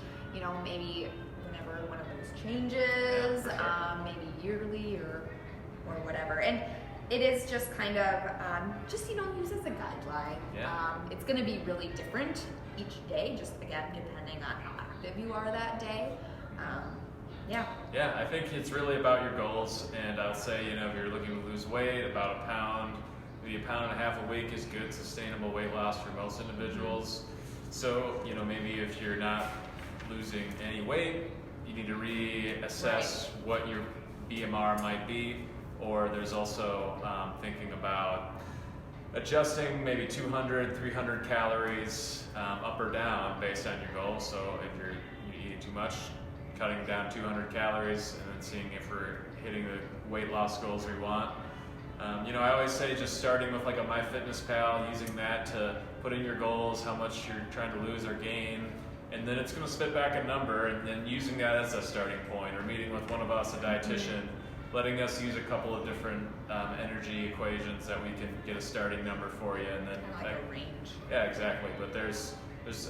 Maybe whenever one of those changes, maybe yearly or whatever. And it is just kind of use as a guideline. Yeah. It's going to be really different each day, just again depending on how active you are that day. Yeah, I think it's really about your goals, and I'll say if you're looking to lose weight, about a pound, maybe a pound and a half a week is good sustainable weight loss for most individuals. So maybe if you're not losing any weight, you need to reassess what your BMR might be, or there's also thinking about adjusting maybe 200, 300 calories up or down based on your goal. So if you're eating too much, cutting down 200 calories and then seeing if we're hitting the weight loss goals we want. I always say just starting with like a MyFitnessPal, using that to put in your goals, how much you're trying to lose or gain, and then it's going to spit back a number, and then using that as a starting point, or meeting with one of us, a dietitian, letting us use a couple of different energy equations that we can get a starting number for you, and then Like a range. Yeah, exactly. But there's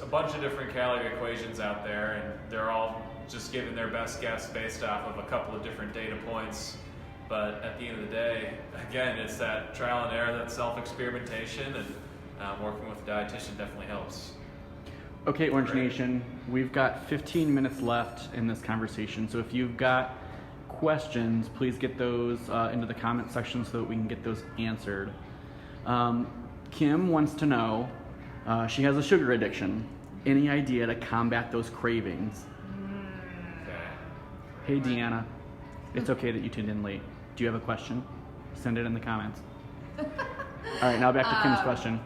a bunch of different calorie equations out there, and they're all just giving their best guess based off of a couple of different data points. But at the end of the day, again, it's that trial and error, that self-experimentation, and working with a dietitian definitely helps. Okay, Orange Nation, we've got 15 minutes left in this conversation, so if you've got questions, please get those into the comment section so that we can get those answered. Kim wants to know, she has a sugar addiction. Any idea to combat those cravings? Okay. Hey, Deanna, it's okay that you tuned in late. Do you have a question? Send it in the comments. All right, now back to Kim's question.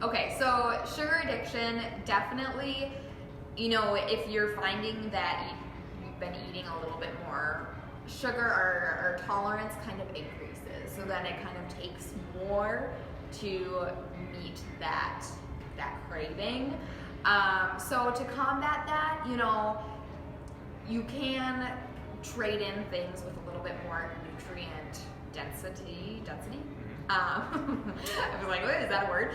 Okay, so sugar addiction, definitely, if you're finding that you've been eating a little bit more sugar, or tolerance kind of increases. So then it kind of takes more to meet that craving. So to combat that, you can trade in things with a little bit more nutrient density. I was like, what is that a word?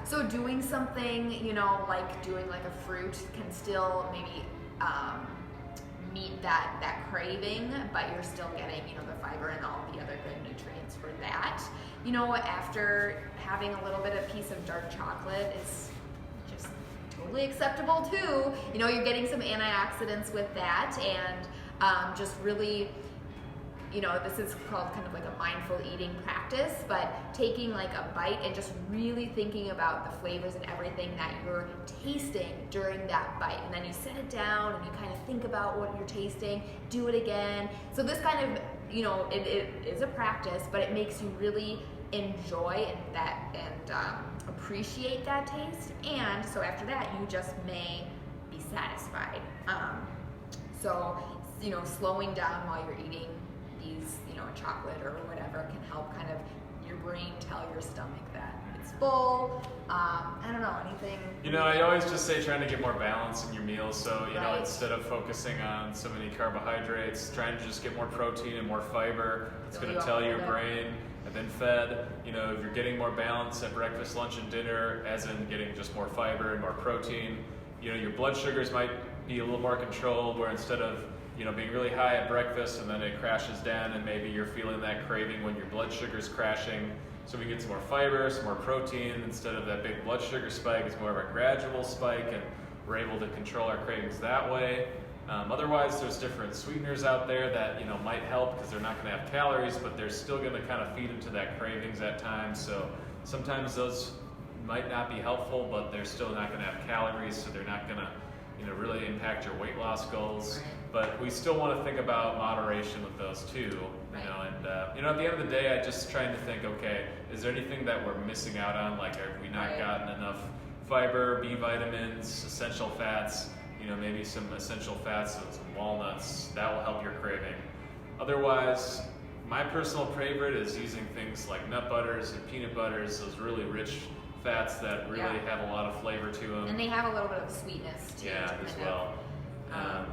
So doing something, like doing like a fruit can still maybe meet that craving, but you're still getting, the fiber and all the other good nutrients for that. After having a little bit of piece of dark chocolate is just totally acceptable too. You're getting some antioxidants with that, and just really, this is called kind of like a mindful eating practice, but taking like a bite and just really thinking about the flavors and everything that you're tasting during that bite. And then you set it down and you kind of think about what you're tasting, do it again. So this kind of, it is a practice, but it makes you really enjoy and appreciate that taste. And so after that, you just may be satisfied. So, slowing down while you're eating these, chocolate or whatever can help kind of your brain tell your stomach that it's full. I don't know, anything? I always just say trying to get more balance in your meals. So, Right. Instead of focusing on so many carbohydrates, trying to just get more protein and more fiber. It's going to tell your brain, I've been fed. If you're getting more balance at breakfast, lunch, and dinner, as in getting just more fiber and more protein, your blood sugars might be a little more controlled, where instead of being really high at breakfast and then it crashes down, and maybe you're feeling that craving when your blood sugar's crashing. So we get some more fiber, some more protein. Instead of that big blood sugar spike, it's more of a gradual spike, and we're able to control our cravings that way. Otherwise, there's different sweeteners out there that might help, because they're not going to have calories, but they're still going to kind of feed into that cravings at times. So sometimes those might not be helpful, but they're still not going to have calories, so they're not going to really impact your weight loss goals. Right. But we still want to think about moderation with those too. Right. And at the end of the day, I just trying to think, okay, is there anything that we're missing out on? Like, have we not Right. gotten enough fiber, B vitamins, essential fats? Maybe some essential fats, so some walnuts, that will help your craving. Otherwise, my personal favorite is using things like nut butters and peanut butters, those really rich fats that really have a lot of flavor to them. And they have a little bit of sweetness too. Yeah, to as kind well. of,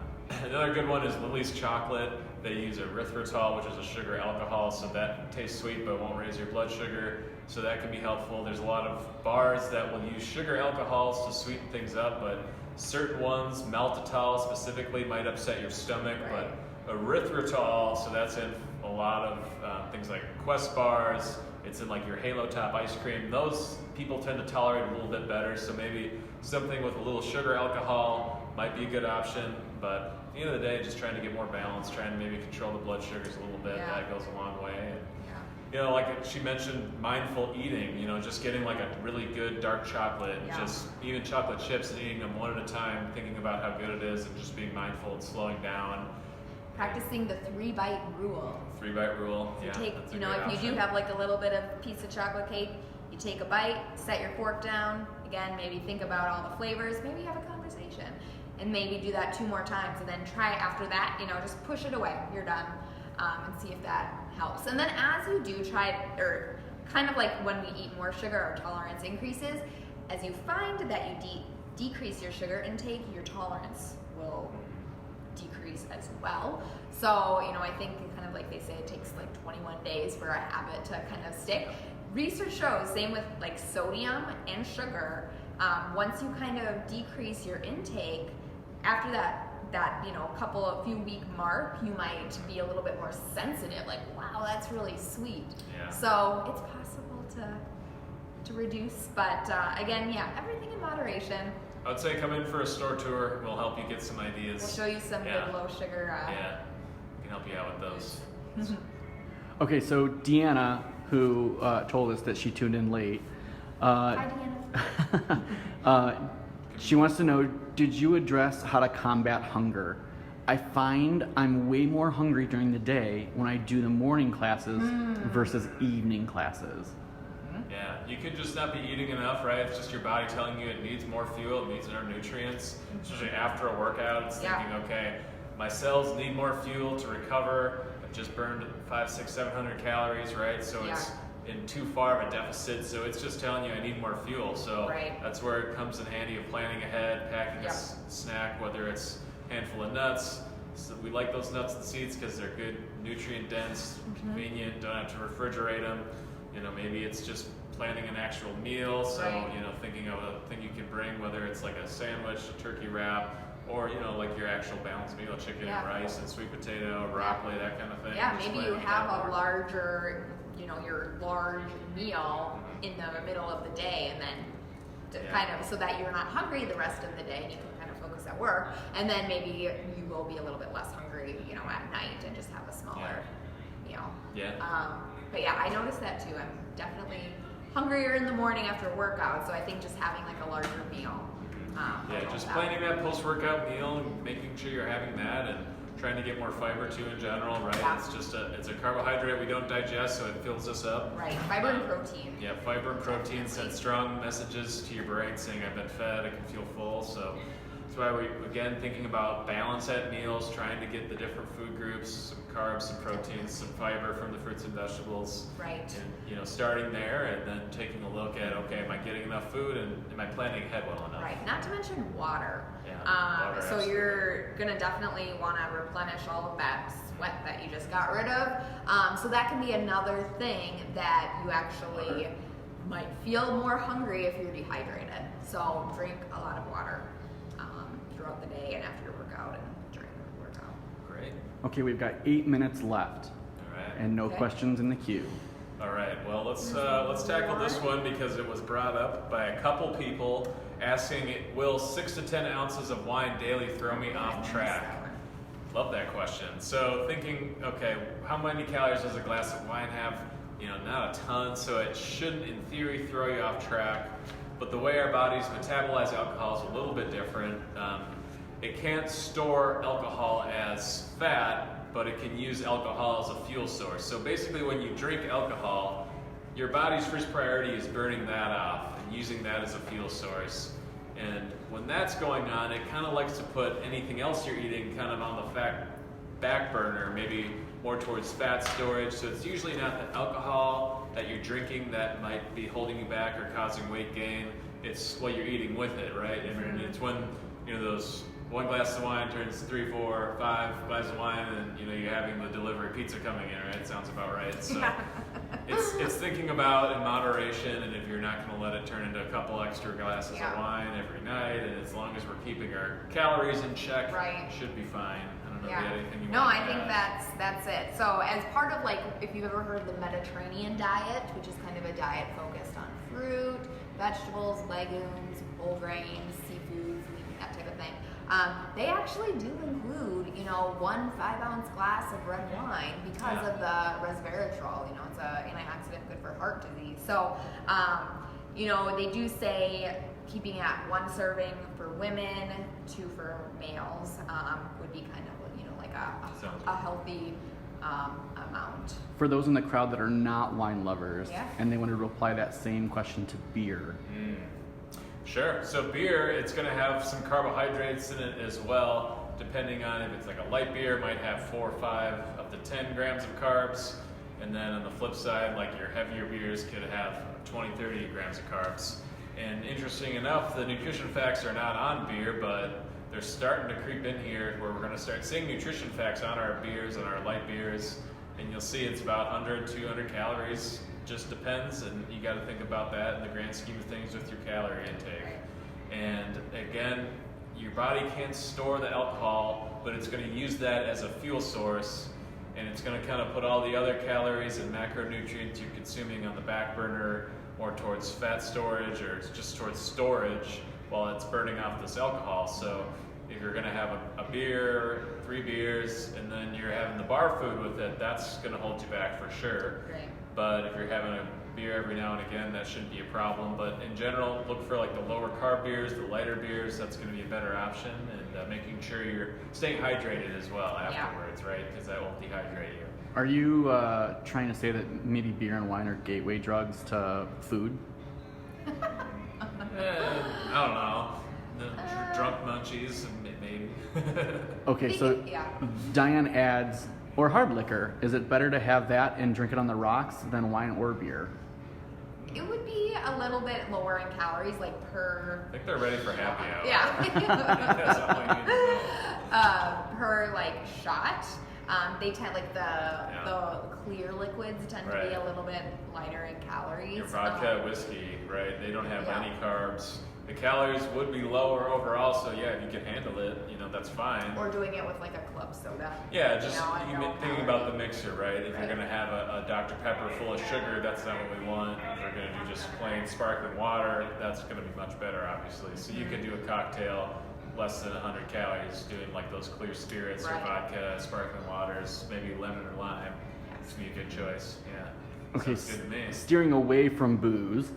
Another good one is Lily's chocolate. They use erythritol, which is a sugar alcohol, so that tastes sweet but won't raise your blood sugar. So that can be helpful. There's a lot of bars that will use sugar alcohols to sweeten things up, but certain ones, maltitol specifically, might upset your stomach. Right. But erythritol, so that's in a lot of things like Quest bars. It's in like your Halo Top ice cream. Those people tend to tolerate a little bit better. So maybe something with a little sugar alcohol might be a good option. But at the end of the day, just trying to get more balance, trying to maybe control the blood sugars a little bit. Yeah. That goes a long way. And, yeah. like she mentioned, mindful eating. Just getting like a really good dark chocolate, and Yeah. just even chocolate chips and eating them one at a time, thinking about how good it is, and just being mindful and slowing down. Practicing the 3-bite rule. 3-bite rule. You Yeah, take, that's a if great you option. do have like a little bit of piece of chocolate cake, you take a bite, set your fork down. Again, maybe think about all the flavors. Maybe have a conversation, and maybe do that 2 more times, and then try after that. Just push it away. You're done, and see if that helps. And then as you do try, or kind of like when we eat more sugar, our tolerance increases. As you find that you decrease your sugar intake, your tolerance will decrease as well. So, I think kind of like they say, it takes like 21 days for a habit to kind of stick. Research shows, same with like sodium and sugar, once you kind of decrease your intake, after that that a few week mark, you might be a little bit more sensitive, like, wow, that's really sweet. Yeah. So it's possible to reduce, but again, everything in moderation. I would say come in for a store tour. We'll help you get some ideas. We'll show you some good low sugar. We can help you out with those. Okay, so Deanna, who told us that she tuned in late, Hi, Deanna. she wants to know, did you address how to combat hunger? I find I'm way more hungry during the day when I do the morning classes versus evening classes. Yeah, you could just not be eating enough, right? It's just your body telling you it needs more fuel, it needs more nutrients. Especially after a workout, it's thinking, okay, my cells need more fuel to recover. I've just burned 500, 600, 700 calories, right? So it's in too far of a deficit, so it's just telling you I need more fuel. So that's where it comes in handy of planning ahead, packing a snack, whether it's a handful of nuts. So we like those nuts and seeds because they're good, nutrient dense, convenient, don't have to refrigerate them. Maybe it's just planning an actual meal, so thinking of a thing you can bring, whether it's like a sandwich, a turkey wrap, or like your actual balanced meal, chicken and rice and sweet potato, broccoli, that kind of thing. Yeah, maybe you have a larger, your large meal in the middle of the day, and then kind of so that you're not hungry the rest of the day, and you can kind of focus at work, and then maybe you will be a little bit less hungry, at night, and just have a smaller meal. But I noticed that too. I'm definitely hungrier in the morning after workout, so I think just having like a larger meal. Just planning that post-workout meal and making sure you're having that, and trying to get more fiber too in general, right? It's just it's a carbohydrate we don't digest, so it fills us up. Right, fiber and protein. Yeah, fiber and protein send strong messages to your brain saying I've been fed, I can feel full. So that's why we, again, thinking about balance at meals, trying to get the different food groups, some carbs, some proteins, some fiber from the fruits and vegetables. Right. And starting there, and then taking a look at, okay, am I getting enough food, and am I planning ahead well enough? Right. Not to mention water. Water, so you're gonna definitely want to replenish all of that sweat that you just got rid of. So that can be another thing that you actually might feel more hungry if you're dehydrated. So drink a lot of water throughout the day and after your workout and during the workout. Great. Okay, we've got 8 minutes left. All right. And no questions in the queue. All right. Well, let's tackle this one because it was brought up by a couple people asking, will 6 to 10 ounces of wine daily throw me off track? Love that question. So thinking, okay, how many calories does a glass of wine have? Not a ton, so it shouldn't, in theory, throw you off track. But the way our bodies metabolize alcohol is a little bit different. It can't store alcohol as fat, but it can use alcohol as a fuel source. So basically when you drink alcohol, your body's first priority is burning that off and using that as a fuel source. And when that's going on, it kind of likes to put anything else you're eating kind of on the back burner, maybe more towards fat storage. So it's usually not the alcohol that you're drinking that might be holding you back or causing weight gain. It's what you're eating with it, right? And it's when, those one glass of wine turns 3, 4, 5 glasses of wine, and you're having the delivery pizza coming in, right? Sounds about right. So it's thinking about in moderation, and if you're not going to let it turn into a couple extra glasses of wine every night, and as long as we're keeping our calories in check, it should be fine. I don't know if you had anything you want to add. I think that's it. So as part of if you've ever heard of the Mediterranean diet, which is kind of a diet focused on fruit, vegetables, legumes, whole grains, seafoods, that type of thing. They actually do include, 1 5-ounce glass of red wine because of the resveratrol. It's an antioxidant good for heart disease. So, they do say keeping at 1 serving for women, 2 for males would be kind of, like a healthy amount. For those in the crowd that are not wine lovers and they wanted to apply that same question to beer. Sure. So beer, it's going to have some carbohydrates in it as well, depending on if it's like a light beer, it might have 4 or 5 up to 10 grams of carbs. And then on the flip side, like your heavier beers could have 20, 30 grams of carbs. And interesting enough, the nutrition facts are not on beer, but they're starting to creep in here where we're going to start seeing nutrition facts on our beers and our light beers. And you'll see it's about 100, 200 calories. Just depends, and you got to think about that in the grand scheme of things with your calorie intake. And again, your body can't store the alcohol, but it's going to use that as a fuel source, and it's going to kind of put all the other calories and macronutrients you're consuming on the back burner, or towards fat storage, or just towards storage while it's burning off this alcohol. So if you're going to have a beer, 3 beers, and then you're having the bar food with it, that's going to hold you back for sure. Right. But if you're having a beer every now and again, that shouldn't be a problem. But in general, look for like the lower carb beers, the lighter beers. That's going to be a better option, and making sure you're staying hydrated as well afterwards, right? Because that won't dehydrate you. Are you trying to say that maybe beer and wine are gateway drugs to food? I don't know. The drunk munchies, maybe. Okay, so Yeah. Diane adds, or hard liquor. Is it better to have that and drink it on the rocks than wine or beer? It would be a little bit lower in calories, like per. I think they're ready for happy hour. Yeah. That's all you need to know. Per like shot. They tend like the clear liquids tend to be Right. a little bit lighter in calories. Your vodka, whiskey, right? They don't have Yeah. any carbs. The calories would be lower overall, so yeah, if you can handle it, that's fine. Or doing it with like a club soda. Yeah, just you know, thinking about the mixer, right? If Right. you're going to have a Dr. Pepper full of sugar, that's not what we want. If you're going to do just plain sparkling water, that's going to be much better, obviously. So you could do a cocktail less than 100 calories, doing like those clear spirits or Right. vodka, sparkling waters, maybe lemon or lime. It's going to be a good choice, yeah. Okay, Sounds good to me. steering away from booze.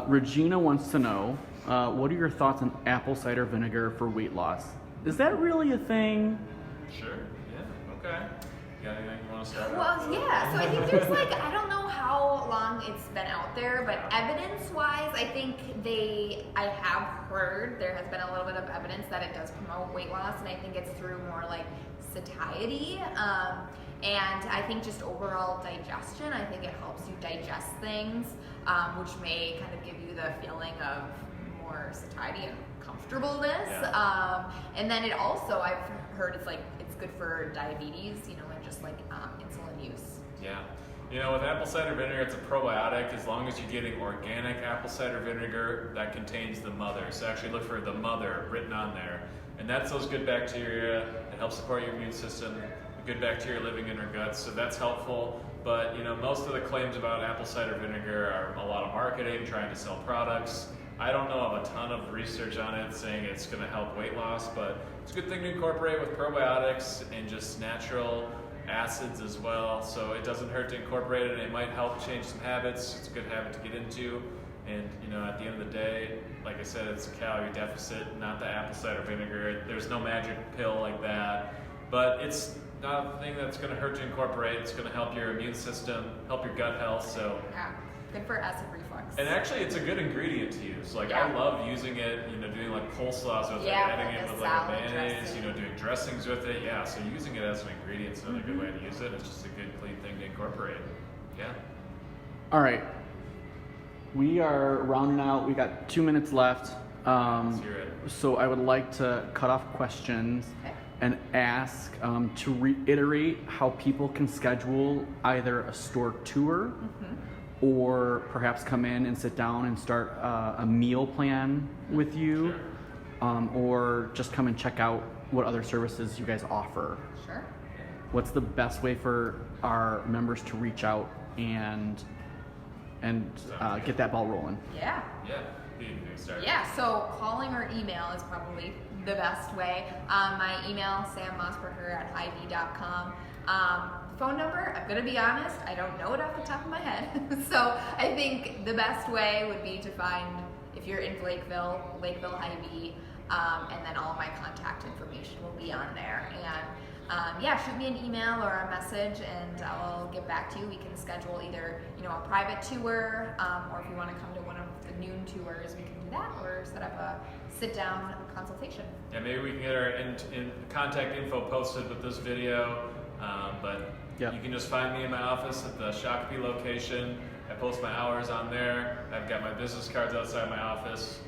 Regina wants to know, what are your thoughts on apple cider vinegar for weight loss? Is that really a thing? Sure, yeah, okay. You got anything you want to start with? Well, yeah. So I think there's like, I don't know how long it's been out there, but evidence-wise, I think I have heard there has been a little bit of evidence that it does promote weight loss, and I think it's through more like satiety. And I think just overall digestion, I think it helps you digest things, which may kind of give you the feeling of more satiety and comfortableness. Yeah. And then it also, I've heard it's good for diabetes, and just like insulin use. Yeah. With apple cider vinegar, it's a probiotic as long as you're getting organic apple cider vinegar that contains the mother. So actually look for the mother written on there. And that's those good bacteria. It helps support your immune system, the good bacteria living in our guts. So that's helpful. But, most of the claims about apple cider vinegar are a lot of marketing, trying to sell products. I don't know of a ton of research on it saying it's going to help weight loss, but it's a good thing to incorporate with probiotics and just natural acids as well. So it doesn't hurt to incorporate it, and it might help change some habits. It's a good habit to get into. And, at the end of the day, like I said, it's a calorie deficit, not the apple cider vinegar. There's no magic pill like that. But it's not a thing that's going to hurt to incorporate. It's going to help your immune system, help your gut health. So. Yeah, good for acid reflux. And actually, it's a good ingredient to use. Like, Yeah. I love using it, doing like coleslaws with it, Yeah, adding like it a with like a salad mayonnaise, dressing. doing dressings with it. Yeah, so using it as an ingredient is another good way to use it. It's just a good, clean thing to incorporate. Yeah. All right. We are rounding out. We got 2 minutes left. Let's hear it. So I would like to cut off questions Okay. and ask to reiterate how people can schedule either a store tour or perhaps come in and sit down and start a meal plan with you, or just come and check out what other services you guys offer. Sure. What's the best way for our members to reach out and get that ball rolling? Yeah. Yeah. You can start. Yeah, so calling or email is probably the best way. My email, sammossberger@Hy-Vee.com. Phone number, I'm going to be honest, I don't know it off the top of my head. So I think the best way would be to find, if you're in Lakeville Hy-Vee, and then all of my contact information will be on there. And shoot me an email or a message and I'll get back to you. We can schedule either, a private tour, or if you want to come to one of the noon tours, we can do that, or set up a sit-down consultation. Yeah, maybe we can get our contact info posted with this video, but you can just find me in my office at the Shakopee location. I post my hours on there. I've got my business cards outside my office.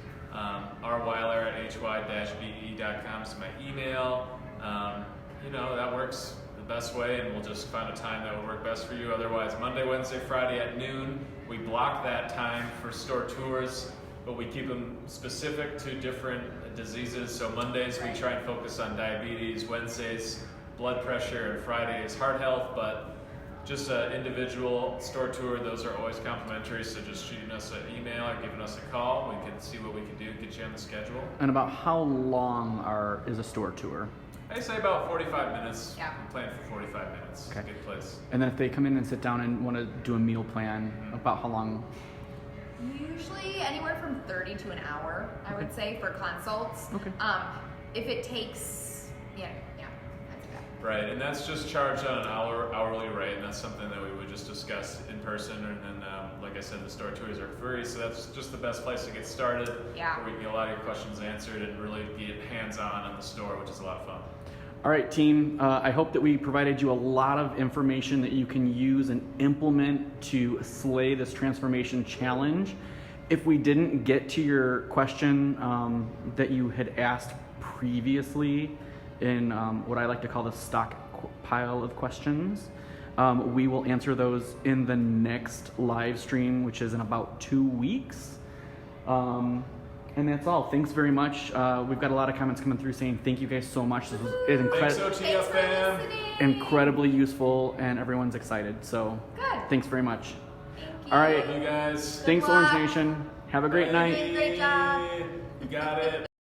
rweiler@hy-ve.com is my email. That works the best way, and we'll just find a time that will work best for you. Otherwise, Monday, Wednesday, Friday at noon, we block that time for store tours. but we keep them specific to different diseases. So Mondays we try and focus on diabetes, Wednesdays blood pressure, and Fridays heart health, but just an individual store tour, those are always complimentary, so just shooting us an email or giving us a call, we can see what we can do, get you on the schedule. And about how long is a store tour? I say about 45 minutes. Yeah. I'm planning for 45 minutes. Okay. It's a good place. And then if they come in and sit down and want to do a meal plan, about how long? Usually anywhere from 30 to an hour, I would say, for consults. Okay. If it takes, that's that. Right, and that's just charged on an hourly rate, and that's something that we would just discuss in person. And then, like I said, the store tours are free, so that's just the best place to get started. Yeah. Where we can get a lot of your questions answered and really get hands-on in the store, which is a lot of fun. All right, team. I hope that we provided you a lot of information that you can use and implement to slay this transformation challenge. If we didn't get to your question that you had asked previously in what I like to call the stock pile of questions, we will answer those in the next live stream, which is in about 2 weeks. And that's all. Thanks very much. We've got a lot of comments coming through saying thank you guys so much. This was Thanks, OTF fam. incredibly useful, and everyone's excited. So Good. thanks very much. Thank you. All right. Love you guys. Thanks, luck. Orange Nation. Have a great night. Great job. You got it.